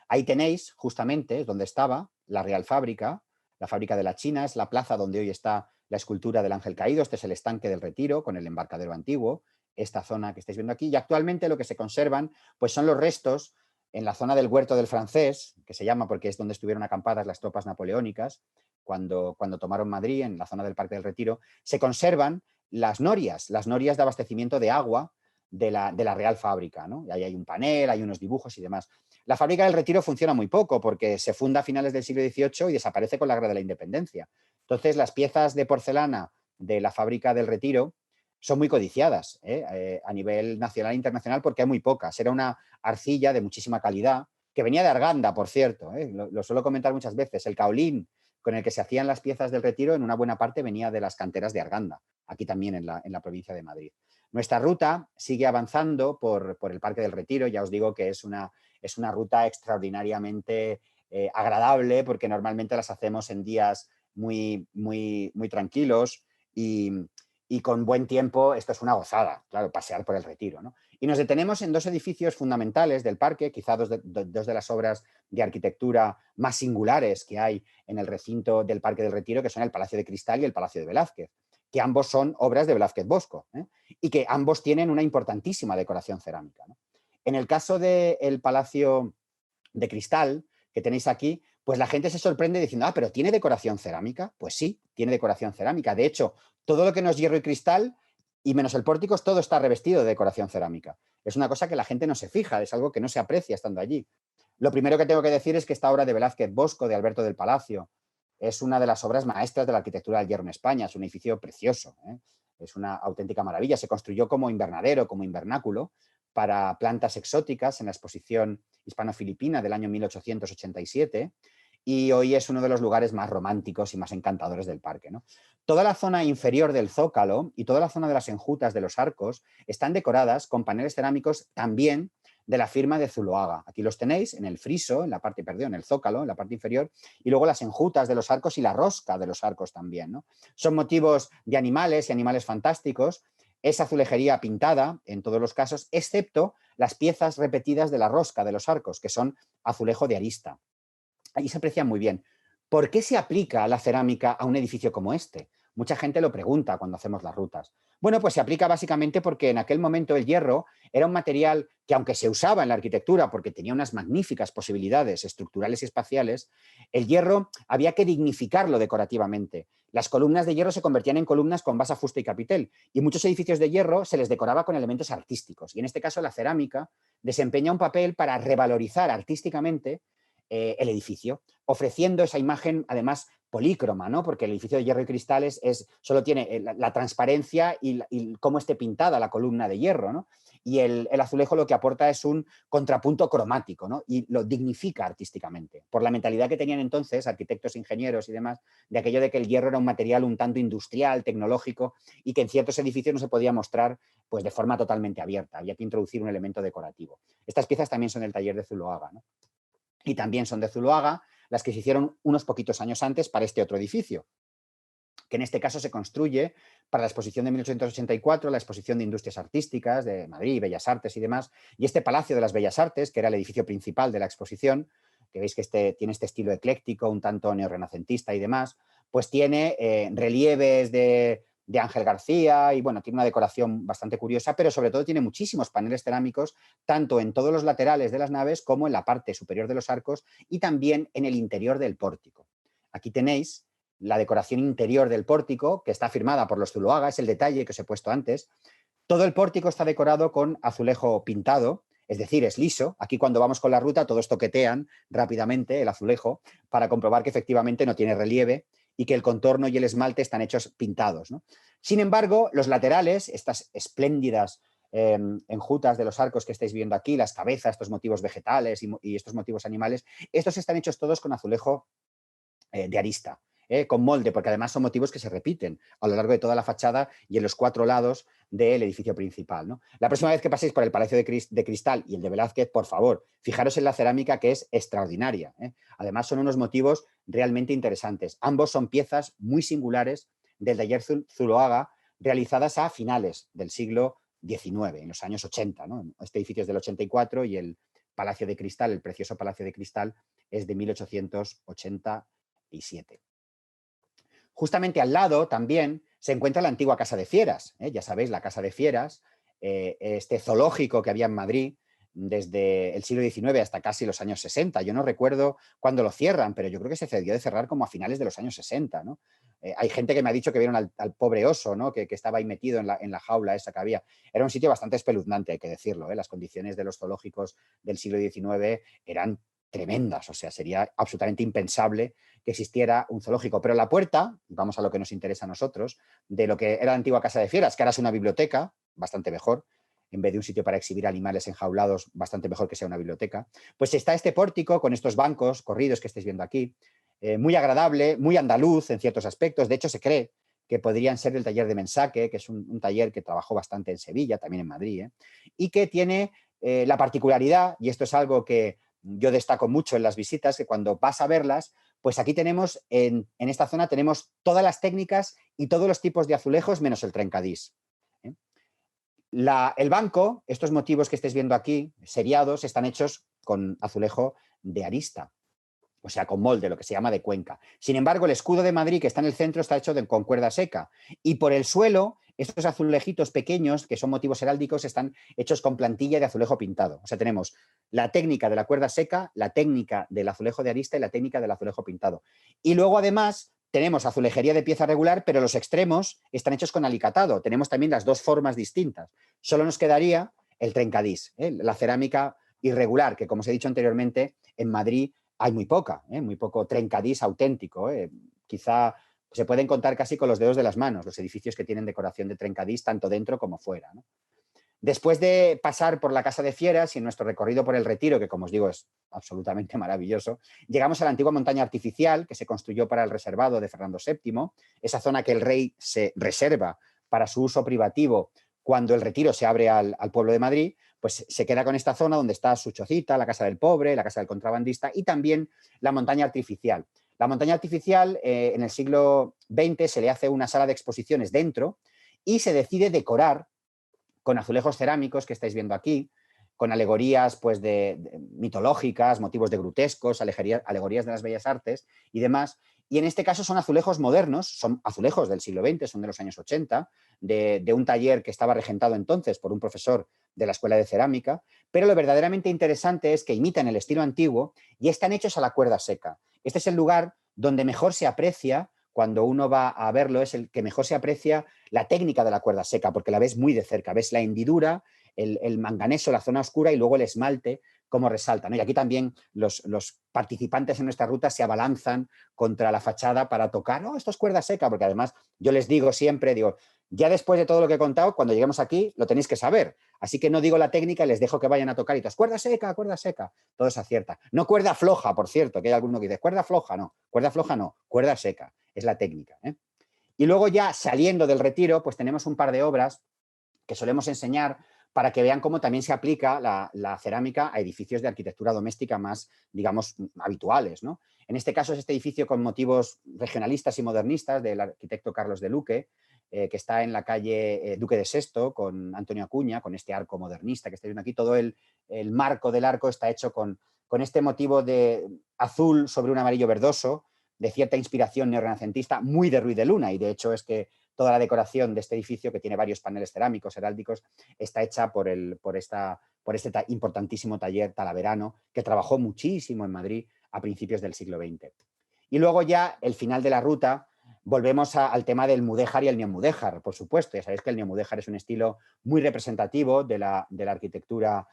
Ahí tenéis, justamente, donde estaba la Real Fábrica, la fábrica de la China, es la plaza donde hoy está la escultura del Ángel Caído, este es el estanque del Retiro con el embarcadero antiguo, esta zona que estáis viendo aquí, y actualmente lo que se conservan pues son los restos en la zona del Huerto del Francés, que se llama porque es donde estuvieron acampadas las tropas napoleónicas cuando tomaron Madrid, en la zona del Parque del Retiro, se conservan las norias de abastecimiento de agua de la Real Fábrica, ¿no? Y ahí hay un panel, hay unos dibujos y demás. La Fábrica del Retiro funciona muy poco porque se funda a finales del siglo XVIII y desaparece con la Guerra de la Independencia. Entonces, las piezas de porcelana de la Fábrica del Retiro son muy codiciadas a nivel nacional e internacional porque hay muy pocas. Era una arcilla de muchísima calidad, que venía de Arganda, por cierto. Lo suelo comentar muchas veces. El caolín con el que se hacían las piezas del Retiro, en una buena parte venía de las canteras de Arganda, aquí también en la provincia de Madrid. Nuestra ruta sigue avanzando por el Parque del Retiro. Ya os digo que es una ruta extraordinariamente agradable porque normalmente las hacemos en días muy, muy, muy tranquilos y con buen tiempo. Esto es una gozada, claro, pasear por el Retiro, ¿no? Y nos detenemos en dos edificios fundamentales del parque, quizá dos de las obras de arquitectura más singulares que hay en el recinto del Parque del Retiro, que son el Palacio de Cristal y el Palacio de Velázquez, que ambos son obras de Velázquez Bosco, y que ambos tienen una importantísima decoración cerámica, ¿no? En el caso del Palacio de Cristal, que tenéis aquí, pues la gente se sorprende diciendo, pero ¿tiene decoración cerámica? Pues sí, tiene decoración cerámica. De hecho, todo lo que no es hierro y cristal, y menos el pórtico, todo está revestido de decoración cerámica. Es una cosa que la gente no se fija, es algo que no se aprecia estando allí. Lo primero que tengo que decir es que esta obra de Velázquez Bosco, de Alberto del Palacio, es una de las obras maestras de la arquitectura del hierro en España. Es un edificio precioso, es una auténtica maravilla. Se construyó como invernadero, como invernáculo, para plantas exóticas en la exposición hispano-filipina del año 1887, y hoy es uno de los lugares más románticos y más encantadores del parque, ¿no? Toda la zona inferior del zócalo y toda la zona de las enjutas de los arcos están decoradas con paneles cerámicos también de la firma de Zuloaga. Aquí los tenéis en el friso, en la parte, perdón, en el zócalo, en la parte inferior, y luego las enjutas de los arcos y la rosca de los arcos también, ¿no? Son motivos de animales y animales fantásticos. Es azulejería pintada en todos los casos, excepto las piezas repetidas de la rosca de los arcos, que son azulejo de arista. Ahí se aprecia muy bien. ¿Por qué se aplica la cerámica a un edificio como este? Mucha gente lo pregunta cuando hacemos las rutas. Bueno, pues se aplica básicamente porque en aquel momento el hierro era un material que, aunque se usaba en la arquitectura porque tenía unas magníficas posibilidades estructurales y espaciales, el hierro había que dignificarlo decorativamente. Las columnas de hierro se convertían en columnas con basa, fuste y capitel, y muchos edificios de hierro se les decoraba con elementos artísticos. Y en este caso la cerámica desempeña un papel para revalorizar artísticamente el edificio, ofreciendo esa imagen además polícroma, ¿no? Porque el edificio de hierro y cristales solo tiene la transparencia y cómo esté pintada la columna de hierro, ¿no? Y el azulejo lo que aporta es un contrapunto cromático, ¿no? Y lo dignifica artísticamente, por la mentalidad que tenían entonces arquitectos, ingenieros y demás, de aquello de que el hierro era un material un tanto industrial, tecnológico, y que en ciertos edificios no se podía mostrar pues, de forma totalmente abierta, había que introducir un elemento decorativo. Estas piezas también son del taller de Zuloaga, ¿no? Y también son de Zuloaga las que se hicieron unos poquitos años antes para este otro edificio, que en este caso se construye para la exposición de 1884, la exposición de Industrias Artísticas de Madrid, Bellas Artes y demás, y este Palacio de las Bellas Artes, que era el edificio principal de la exposición, que veis que tiene este estilo ecléctico, un tanto neorrenacentista y demás, pues tiene relieves de Ángel García y, bueno, tiene una decoración bastante curiosa, pero sobre todo tiene muchísimos paneles cerámicos, tanto en todos los laterales de las naves como en la parte superior de los arcos y también en el interior del pórtico. Aquí tenéis la decoración interior del pórtico, que está firmada por los Zuloaga, es el detalle que os he puesto antes. Todo el pórtico está decorado con azulejo pintado, es decir, es liso. Aquí cuando vamos con la ruta todos toquetean rápidamente el azulejo para comprobar que efectivamente no tiene relieve y que el contorno y el esmalte están hechos pintados, ¿no? Sin embargo, los laterales, estas espléndidas enjutas de los arcos que estáis viendo aquí, las cabezas, estos motivos vegetales y estos motivos animales, estos están hechos todos con azulejo de arista. Con molde, porque además son motivos que se repiten a lo largo de toda la fachada y en los 4 lados del edificio principal, ¿no? La próxima vez que paséis por el Palacio de Cristal y el de Velázquez, por favor, fijaros en la cerámica, que es extraordinaria, ¿eh? Además son unos motivos realmente interesantes. Ambos son piezas muy singulares del taller Zuloaga, realizadas a finales del siglo XIX, en los años 80, ¿no? Este edificio es del 84 y el Palacio de Cristal, el precioso Palacio de Cristal, es de 1887. Justamente al lado también se encuentra la antigua Casa de Fieras, ya sabéis, la Casa de Fieras, este zoológico que había en Madrid, desde el siglo XIX hasta casi los años 60. Yo no recuerdo cuándo lo cierran, pero yo creo que se debió de cerrar como a finales de los años 60, ¿no? Hay gente que me ha dicho que vieron al pobre oso, ¿no? Que estaba ahí metido en la jaula esa que había. Era un sitio bastante espeluznante, hay que decirlo, ¿eh? Las condiciones de los zoológicos del siglo XIX eran tremendas, o sea, sería absolutamente impensable que existiera un zoológico. Pero la puerta, vamos a lo que nos interesa a nosotros, de lo que era la antigua Casa de Fieras, que ahora es una biblioteca, bastante mejor, en vez de un sitio para exhibir animales enjaulados, bastante mejor que sea una biblioteca, pues está este pórtico con estos bancos corridos que estáis viendo aquí, muy agradable, muy andaluz en ciertos aspectos. De hecho, se cree que podrían ser del taller de Mensaque, que es un taller que trabajó bastante en Sevilla, también en Madrid, y que tiene la particularidad, y esto es algo que yo destaco mucho en las visitas, que cuando vas a verlas, pues aquí tenemos, en esta zona tenemos todas las técnicas y todos los tipos de azulejos menos el trencadís. El banco, estos motivos que estáis viendo aquí, seriados, están hechos con azulejo de arista, o sea, con molde, lo que se llama de cuenca. Sin embargo, el escudo de Madrid que está en el centro está hecho con cuerda seca. Y por el suelo, estos azulejitos pequeños, que son motivos heráldicos, están hechos con plantilla de azulejo pintado. O sea, tenemos la técnica de la cuerda seca, la técnica del azulejo de arista y la técnica del azulejo pintado. Y luego, además, tenemos azulejería de pieza regular, pero los extremos están hechos con alicatado. Tenemos también las dos formas distintas. Solo nos quedaría el trencadís, la cerámica irregular, que como os he dicho anteriormente, en Madrid hay muy poca, muy poco trencadís auténtico. Quizá se pueden contar casi con los dedos de las manos los edificios que tienen decoración de trencadís tanto dentro como fuera, ¿no? Después de pasar por la Casa de Fieras y en nuestro recorrido por el Retiro, que como os digo es absolutamente maravilloso, llegamos a la antigua montaña artificial que se construyó para el reservado de Fernando VII, esa zona que el rey se reserva para su uso privativo cuando el Retiro se abre al pueblo de Madrid, pues se queda con esta zona donde está su chocita, la Casa del Pobre, la Casa del Contrabandista y también la montaña artificial. La montaña artificial en el siglo XX se le hace una sala de exposiciones dentro y se decide decorar con azulejos cerámicos que estáis viendo aquí, con alegorías pues, mitológicas, motivos de grutescos, alegorías de las bellas artes y demás. Y en este caso son azulejos modernos, son azulejos del siglo XX, son de los años 80, de un taller que estaba regentado entonces por un profesor de la Escuela de Cerámica, pero lo verdaderamente interesante es que imitan el estilo antiguo y están hechos a la cuerda seca. Este es el lugar donde mejor se aprecia, cuando uno va a verlo, es el que mejor se aprecia la técnica de la cuerda seca, porque la ves muy de cerca, ves la hendidura, el manganeso, la zona oscura y luego el esmalte, cómo resalta, ¿no? Y aquí también los participantes en nuestra ruta se abalanzan contra la fachada para tocar, no, esto es cuerda seca, porque además yo les digo siempre, digo, ya después de todo lo que he contado, cuando lleguemos aquí lo tenéis que saber. Así que no digo la técnica y les dejo que vayan a tocar y todos, cuerda seca, todo se acierta. No cuerda floja, por cierto, que hay alguno que dice, cuerda floja no, cuerda seca, es la técnica, ¿eh? Y luego ya saliendo del Retiro, pues tenemos un par de obras que solemos enseñar para que vean cómo también se aplica la cerámica a edificios de arquitectura doméstica más, digamos, habituales, ¿no? En este caso es este edificio con motivos regionalistas y modernistas del arquitecto Carlos de Luque, que está en la calle Duque de Sexto, con Antonio Acuña, con este arco modernista que estáis viendo aquí. Todo el marco del arco está hecho con este motivo de azul sobre un amarillo verdoso, de cierta inspiración neorrenacentista, muy de Ruiz de Luna, y de hecho es que toda la decoración de este edificio, que tiene varios paneles cerámicos, heráldicos, está hecha por este importantísimo taller talaverano, que trabajó muchísimo en Madrid a principios del siglo XX. Y luego ya, el final de la ruta, volvemos al tema del mudéjar y el neomudéjar, por supuesto. Ya sabéis que el neomudéjar es un estilo muy representativo de la arquitectura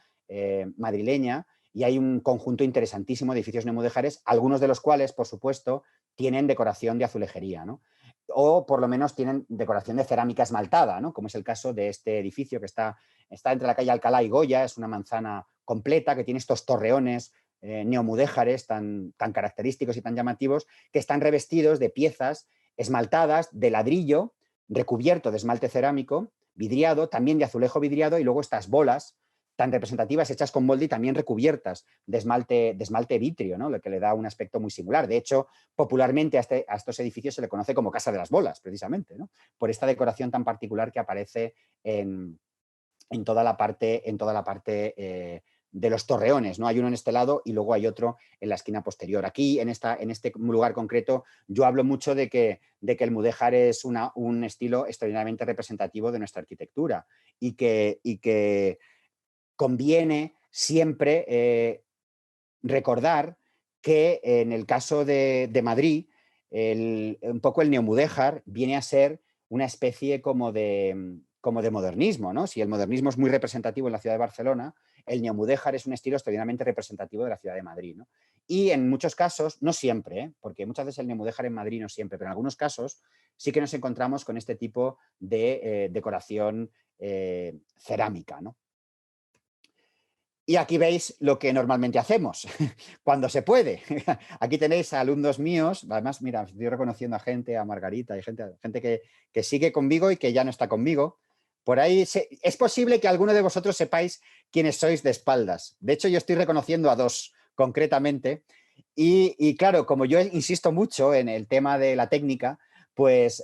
madrileña, y hay un conjunto interesantísimo de edificios neomudéjares, algunos de los cuales, por supuesto, tienen decoración de azulejería, ¿no? O por lo menos tienen decoración de cerámica esmaltada, ¿no? Como es el caso de este edificio que está entre la calle Alcalá y Goya, es una manzana completa que tiene estos torreones neomudéjares tan característicos y tan llamativos, que están revestidos de piezas esmaltadas de ladrillo, recubierto de esmalte cerámico, vidriado, también de azulejo vidriado, y luego estas bolas tan representativas hechas con molde y también recubiertas de esmalte vitrio, ¿no? Lo que le da un aspecto muy singular. De hecho, popularmente a estos edificios se le conoce como Casa de las Bolas, precisamente, ¿no? Por esta decoración tan particular que aparece en toda la parte de los torreones, ¿no? Hay uno en este lado y luego hay otro en la esquina posterior. Aquí, en este lugar concreto, yo hablo mucho de que el mudéjar es un estilo extraordinariamente representativo de nuestra arquitectura y que conviene siempre recordar que en el caso de Madrid, un poco el neomudéjar viene a ser una especie como de modernismo, ¿no? Si el modernismo es muy representativo en la ciudad de Barcelona, el neomudéjar es un estilo extraordinariamente representativo de la ciudad de Madrid, ¿no? Y en muchos casos, no siempre, porque muchas veces el neomudéjar en Madrid no siempre, pero en algunos casos sí que nos encontramos con este tipo de decoración cerámica, ¿no? Y aquí veis lo que normalmente hacemos, cuando se puede. Aquí tenéis a alumnos míos, además, mira, estoy reconociendo a gente, a Margarita, hay gente que sigue conmigo y que ya no está conmigo. Por ahí es posible que alguno de vosotros sepáis quiénes sois de espaldas. De hecho, yo estoy reconociendo a dos concretamente. Y claro, como yo insisto mucho en el tema de la técnica, pues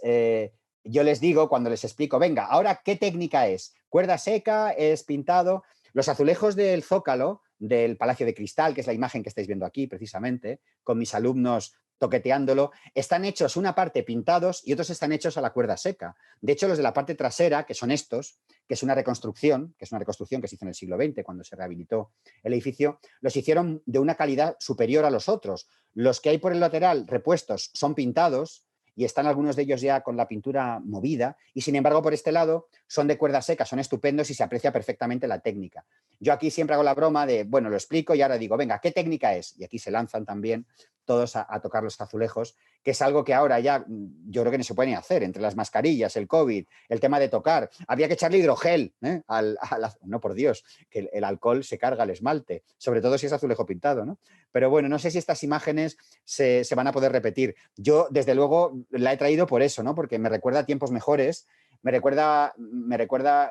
yo les digo cuando les explico, venga, ahora, ¿qué técnica es? ¿Cuerda seca? ¿Es pintado? Los azulejos del Zócalo, del Palacio de Cristal, que es la imagen que estáis viendo aquí precisamente, con mis alumnos toqueteándolo, están hechos una parte pintados y otros están hechos a la cuerda seca. De hecho, los de la parte trasera, que son estos, que es una reconstrucción, que se hizo en el siglo XX cuando se rehabilitó el edificio, los hicieron de una calidad superior a los otros. Los que hay por el lateral repuestos son pintados y están algunos de ellos ya con la pintura movida y sin embargo por este lado son de cuerda seca, son estupendos y se aprecia perfectamente la técnica. Yo aquí siempre hago la broma de, bueno, lo explico y ahora digo, venga, ¿qué técnica es? Y aquí se lanzan también todos a tocar los azulejos, que es algo que ahora ya yo creo que no se puede ni hacer, entre las mascarillas, el COVID, el tema de tocar. Habría que echarle hidrogel, no, por Dios, que el alcohol se carga el esmalte, sobre todo si es azulejo pintado, ¿no? Pero bueno, no sé si estas imágenes se van a poder repetir. Yo, desde luego, la he traído por eso, ¿no? Porque me recuerda a tiempos mejores, me recuerda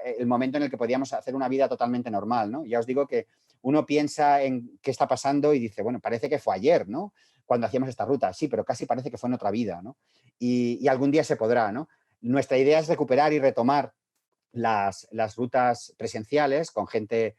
el momento en el que podíamos hacer una vida totalmente normal, ¿no? Ya os digo que uno piensa en qué está pasando y dice, bueno, parece que fue ayer, ¿no? Cuando hacíamos esta ruta, sí, pero casi parece que fue en otra vida, ¿no? Y algún día se podrá, ¿no? Nuestra idea es recuperar y retomar las rutas presenciales con gente,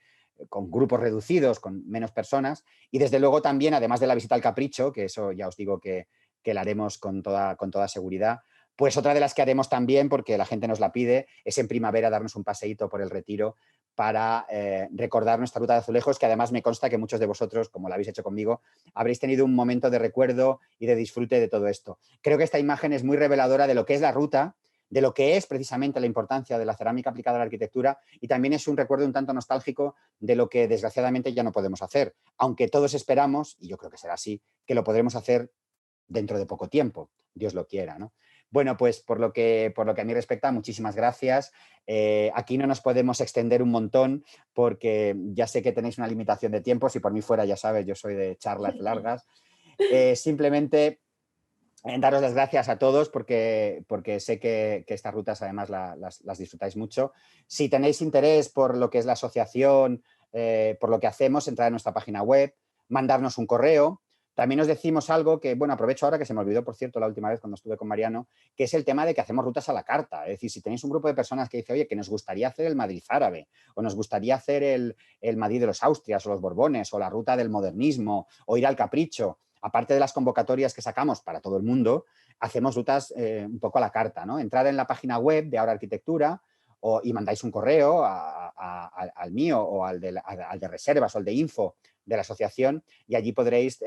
con grupos reducidos, con menos personas, y desde luego también, además de la visita al Capricho, que eso ya os digo que la haremos con toda seguridad, pues otra de las que haremos también, porque la gente nos la pide, es en primavera darnos un paseíto por el Retiro para recordar nuestra ruta de azulejos, que además me consta que muchos de vosotros, como lo habéis hecho conmigo, habréis tenido un momento de recuerdo y de disfrute de todo esto. Creo que esta imagen es muy reveladora de lo que es la ruta, de lo que es precisamente la importancia de la cerámica aplicada a la arquitectura y también es un recuerdo un tanto nostálgico de lo que desgraciadamente ya no podemos hacer, aunque todos esperamos, y yo creo que será así, que lo podremos hacer dentro de poco tiempo, Dios lo quiera, ¿no? Bueno, pues por lo que a mí respecta, muchísimas gracias. Aquí no nos podemos extender un montón porque ya sé que tenéis una limitación de tiempo. Si por mí fuera, ya sabes, yo soy de charlas largas. Simplemente daros las gracias a todos porque sé que estas rutas además las disfrutáis mucho. Si tenéis interés por lo que es la asociación, por lo que hacemos, entrar en nuestra página web, mandarnos un correo. También os decimos algo que, bueno, aprovecho ahora que se me olvidó, por cierto, la última vez cuando estuve con Mariano, que es el tema de que hacemos rutas a la carta. Es decir, si tenéis un grupo de personas que dice, oye, que nos gustaría hacer el Madrid árabe, o nos gustaría hacer el Madrid de los Austrias, o los Borbones, o la ruta del modernismo, o ir al Capricho, aparte de las convocatorias que sacamos para todo el mundo, hacemos rutas un poco a la carta, ¿no? Entrar en la página web de Ahora Arquitectura y mandáis un correo al mío o al de reservas o al de info de la asociación y allí podréis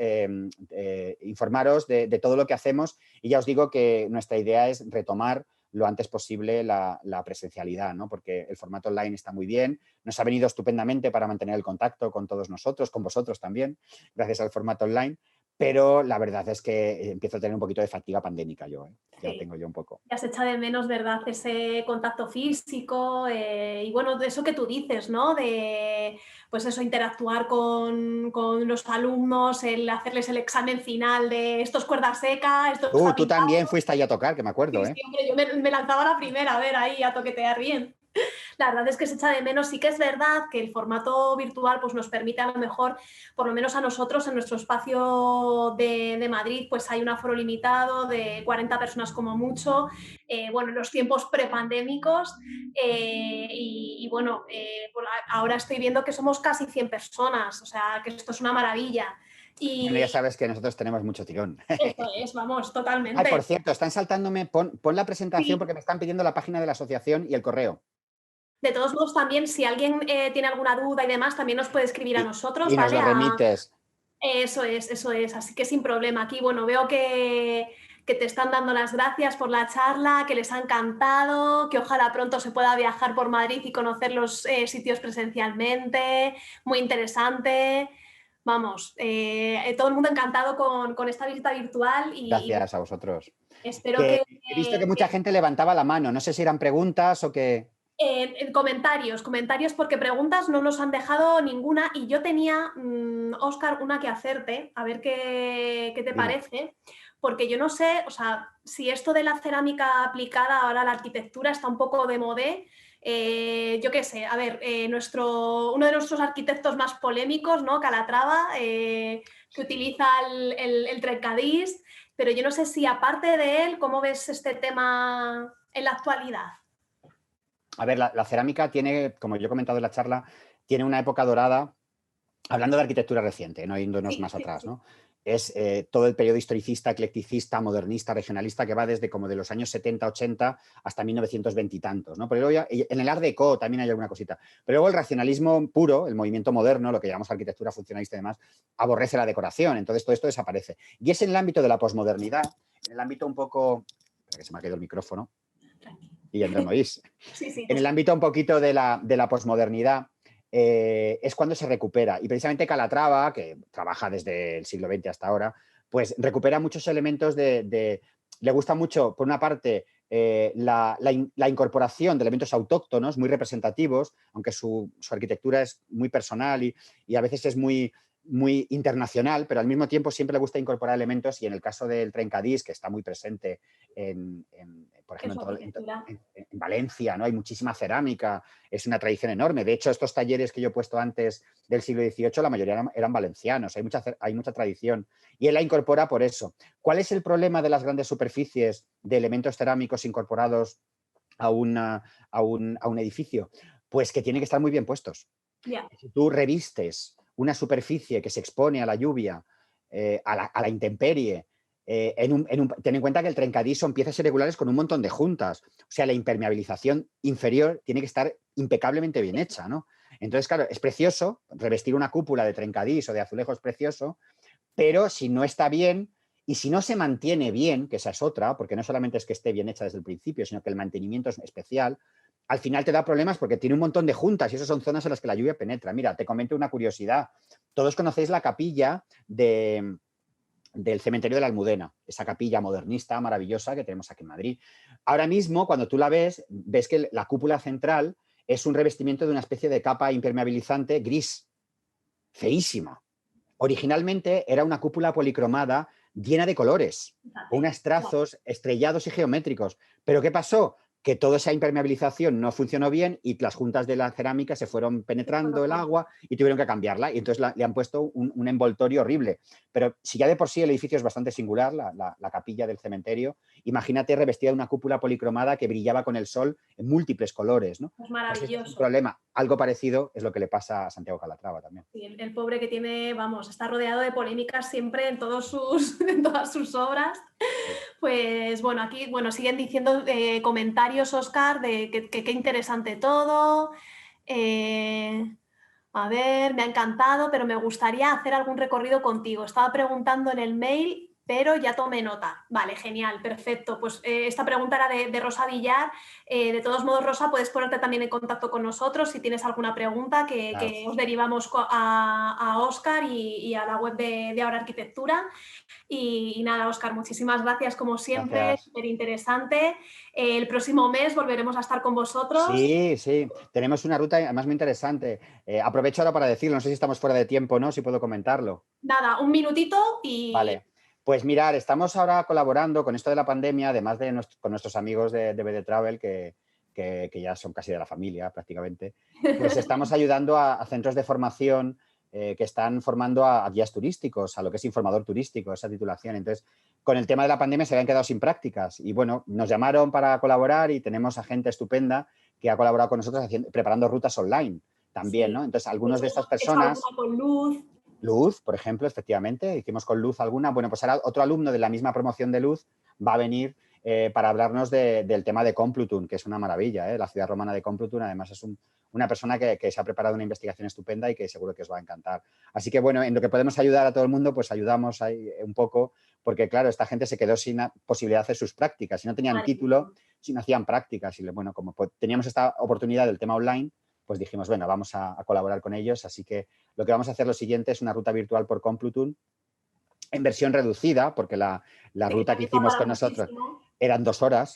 informaros de todo lo que hacemos y ya os digo que nuestra idea es retomar lo antes posible la presencialidad, ¿no? Porque el formato online está muy bien, nos ha venido estupendamente para mantener el contacto con todos nosotros, con vosotros también, gracias al formato online, pero la verdad es que empiezo a tener un poquito de fatiga pandémica yo, ¿eh? Ya Sí. tengo yo un poco. Ya se echa de menos, ¿verdad? Ese contacto físico y bueno, de eso que tú dices, ¿no? De, pues eso, interactuar con los alumnos, el hacerles el examen final de esto es cuerda seca, esto está Tú pintado. también fuiste ahí a tocar, que me acuerdo, Sí, ¿eh? sí, hombre, yo me lanzaba la primera, a ver, ahí a toquetear bien. La verdad es que se echa de menos. Sí que es verdad que el formato virtual pues, nos permite a lo mejor, por lo menos a nosotros, en nuestro espacio de Madrid, pues hay un aforo limitado de 40 personas como mucho. Bueno, en los tiempos prepandémicos. Bueno, ahora estoy viendo que somos casi 100 personas. O sea, que esto es una maravilla. Bueno, ya Y sabes que nosotros tenemos mucho tirón. esto es, vamos, Ay, por totalmente. cierto, están saltándome, pon la presentación Sí. porque me están pidiendo la página de la asociación y el correo. De todos modos, también, si alguien tiene alguna duda y demás, también nos puede escribir a nosotros, Y nos ¿vale? lo remites. Eso es, eso es. Así que sin problema. Aquí, bueno, veo que te están dando las gracias por la charla, que les ha encantado, que ojalá pronto se pueda viajar por Madrid y conocer los sitios presencialmente. Muy interesante. Vamos, todo el mundo encantado con esta visita virtual y Gracias a vosotros. espero Que que, he visto que mucha gente levantaba la mano. No sé si eran preguntas o qué. en comentarios, porque preguntas no nos han dejado ninguna y yo tenía, Óscar, una que hacerte, a ver qué te Dime. parece, porque yo no sé, o sea, si esto de la cerámica aplicada ahora a la arquitectura está un poco de modé. Yo qué sé, a ver, uno de nuestros arquitectos más polémicos, ¿no? Calatrava, que utiliza el trencadís, pero yo no sé si aparte de él, ¿cómo ves este tema en la actualidad? A ver, la cerámica tiene, como yo he comentado en la charla, tiene una época dorada, hablando de arquitectura reciente, no yéndonos Sí, más sí, atrás, sí. ¿no? Es todo el periodo historicista, eclecticista, modernista, regionalista, que va desde como de los años 70, 80 hasta 1920 y tantos, ¿no? Pero luego ya, en el Art Deco también hay alguna cosita. Pero luego el racionalismo puro, el movimiento moderno, lo que llamamos arquitectura funcionalista y demás, aborrece la decoración. Entonces todo esto desaparece. Y es en el ámbito de la posmodernidad, en el ámbito un poco... Espera, que se me ha caído el micrófono y ya no me oís. Sí, sí, En el ámbito un poquito de la posmodernidad, es cuando se recupera. Y precisamente Calatrava, que trabaja desde el siglo XX hasta ahora, pues recupera muchos elementos le gusta mucho, por una parte, la incorporación de elementos autóctonos muy representativos, aunque su arquitectura es muy personal y a veces es muy internacional, pero al mismo tiempo siempre le gusta incorporar elementos y en el caso del trencadís, que está muy presente por en ejemplo, su arquitectura. en Valencia, ¿no? Hay muchísima cerámica, es una tradición enorme. De hecho, estos talleres que yo he puesto antes del siglo XVIII, la mayoría eran valencianos, hay mucha tradición. Y él la incorpora por eso. ¿Cuál es el problema de las grandes superficies de elementos cerámicos incorporados a un edificio? Pues que tienen que estar muy bien puestos. Ya. Si tú revistes una superficie que se expone a la lluvia, a la intemperie, ten en cuenta que el trencadís son piezas irregulares con un montón de juntas. O sea, la impermeabilización inferior tiene que estar impecablemente bien hecha, ¿no? Entonces, claro, es precioso, revestir una cúpula de trencadís o de azulejo es precioso, pero si no está bien y si no se mantiene bien, que esa es otra, porque no solamente es que esté bien hecha desde el principio, sino que el mantenimiento es especial, al final te da problemas porque tiene un montón de juntas y esas son zonas en las que la lluvia penetra. Mira, te comento una curiosidad. Todos conocéis la capilla del cementerio de la Almudena, esa capilla modernista maravillosa que tenemos aquí en Madrid. Ahora mismo, cuando tú la ves, ves que la cúpula central es un revestimiento de una especie de capa impermeabilizante gris, feísima. Originalmente era una cúpula policromada llena de colores, con Fíjate. unos trazos estrellados y geométricos. ¿Pero qué pasó? Que toda esa impermeabilización no funcionó bien y las juntas de la cerámica se fueron penetrando el agua y tuvieron que cambiarla. Y entonces le han puesto un envoltorio horrible. Pero si ya de por sí el edificio es bastante singular, la capilla del cementerio, imagínate revestida de una cúpula policromada que brillaba con el sol en múltiples colores, ¿no? Es Pues este es un maravilloso. problema. Algo parecido es lo que le pasa a Santiago Calatrava también. Sí, el pobre que tiene, vamos, está rodeado de polémicas siempre en, en todas sus obras. Sí. Pues bueno, aquí bueno, siguen diciendo comentarios, Óscar, de que qué interesante todo. Eh, a ver, me ha encantado, pero me gustaría hacer algún recorrido contigo. Estaba preguntando en el mail, pero ya tomé nota. Vale, genial, perfecto. Pues esta pregunta era de Rosa Villar. De todos modos, Rosa, puedes ponerte también en contacto con nosotros si tienes alguna pregunta Claro. que os derivamos a Óscar y a la web de Ahora Arquitectura. Y nada, Óscar, muchísimas gracias como siempre, Gracias. súper interesante. El próximo mes volveremos a estar con vosotros. Sí, sí, tenemos una ruta además muy interesante. Aprovecho ahora para decirlo, no sé si estamos fuera de tiempo o no, si puedo comentarlo. Nada, un minutito y Vale, pues mirar, estamos ahora colaborando con esto de la pandemia, además de con nuestros amigos de BD Travel, que ya son casi de la familia prácticamente, pues estamos ayudando a centros de formación que están formando a guías turísticos, a lo que es informador turístico, esa titulación. Entonces, con el tema de la pandemia se habían quedado sin prácticas y bueno, nos llamaron para colaborar y tenemos a gente estupenda que ha colaborado con nosotros preparando rutas online también, sí, ¿no? Entonces, algunas de hecho, estas hecho alguna personas... con luz. Luz, por ejemplo, efectivamente, hicimos con Luz alguna. Bueno, pues ahora otro alumno de la misma promoción de Luz va a venir para hablarnos del tema de Complutum, que es una maravilla, ¿eh? La ciudad romana de Complutum, además es una persona que se ha preparado una investigación estupenda y que seguro que os va a encantar. Así que, bueno, en lo que podemos ayudar a todo el mundo, pues ayudamos ahí un poco, porque, claro, esta gente se quedó sin posibilidad de hacer sus prácticas. Si no tenían título, si no hacían prácticas. Y, bueno, como teníamos esta oportunidad del tema online, pues dijimos, bueno, vamos a colaborar con ellos. Así que lo que vamos a hacer lo siguiente es una ruta virtual por Complutum en versión reducida, porque la ruta que hicimos con nosotros eran 2 horas.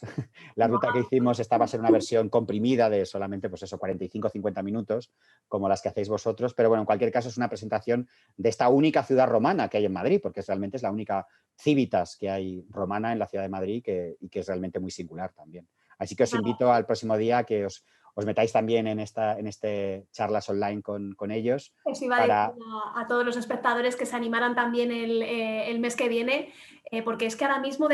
La ruta que hicimos esta va a ser una versión comprimida de solamente, pues eso, 45-50 minutos, como las que hacéis vosotros. Pero bueno, en cualquier caso es una presentación de esta única ciudad romana que hay en Madrid, porque realmente es la única civitas que hay romana en la ciudad de Madrid y que es realmente muy singular también. Así que os invito al próximo día a que os metáis también en este charlas online con ellos. Os iba a decir a todos los espectadores que se animaran también el mes que viene, porque es que ahora mismo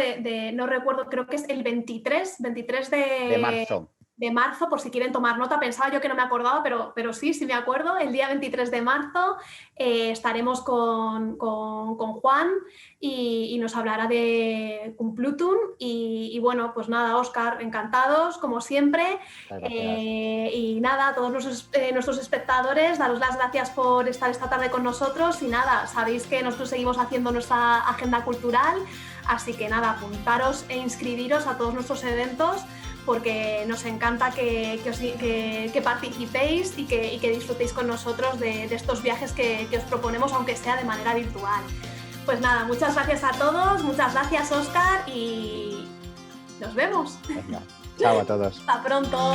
no recuerdo, creo que es el 23 de marzo. De marzo, por si quieren tomar nota. Pensaba yo que no me acordaba, pero sí me acuerdo. El día 23 de marzo estaremos con Juan y nos hablará de Complutum. Y bueno, pues nada, Óscar, encantados, como siempre. Y nada, a todos nuestros espectadores, daros las gracias por estar esta tarde con nosotros. Y nada, sabéis que nosotros seguimos haciendo nuestra agenda cultural, así que nada, apuntaros e inscribiros a todos nuestros eventos, porque nos encanta que participéis y que disfrutéis con nosotros de estos viajes que os proponemos, aunque sea de manera virtual. Pues nada, muchas gracias a todos, muchas gracias, Óscar, y nos vemos. Venga, chao a todos. Hasta pronto.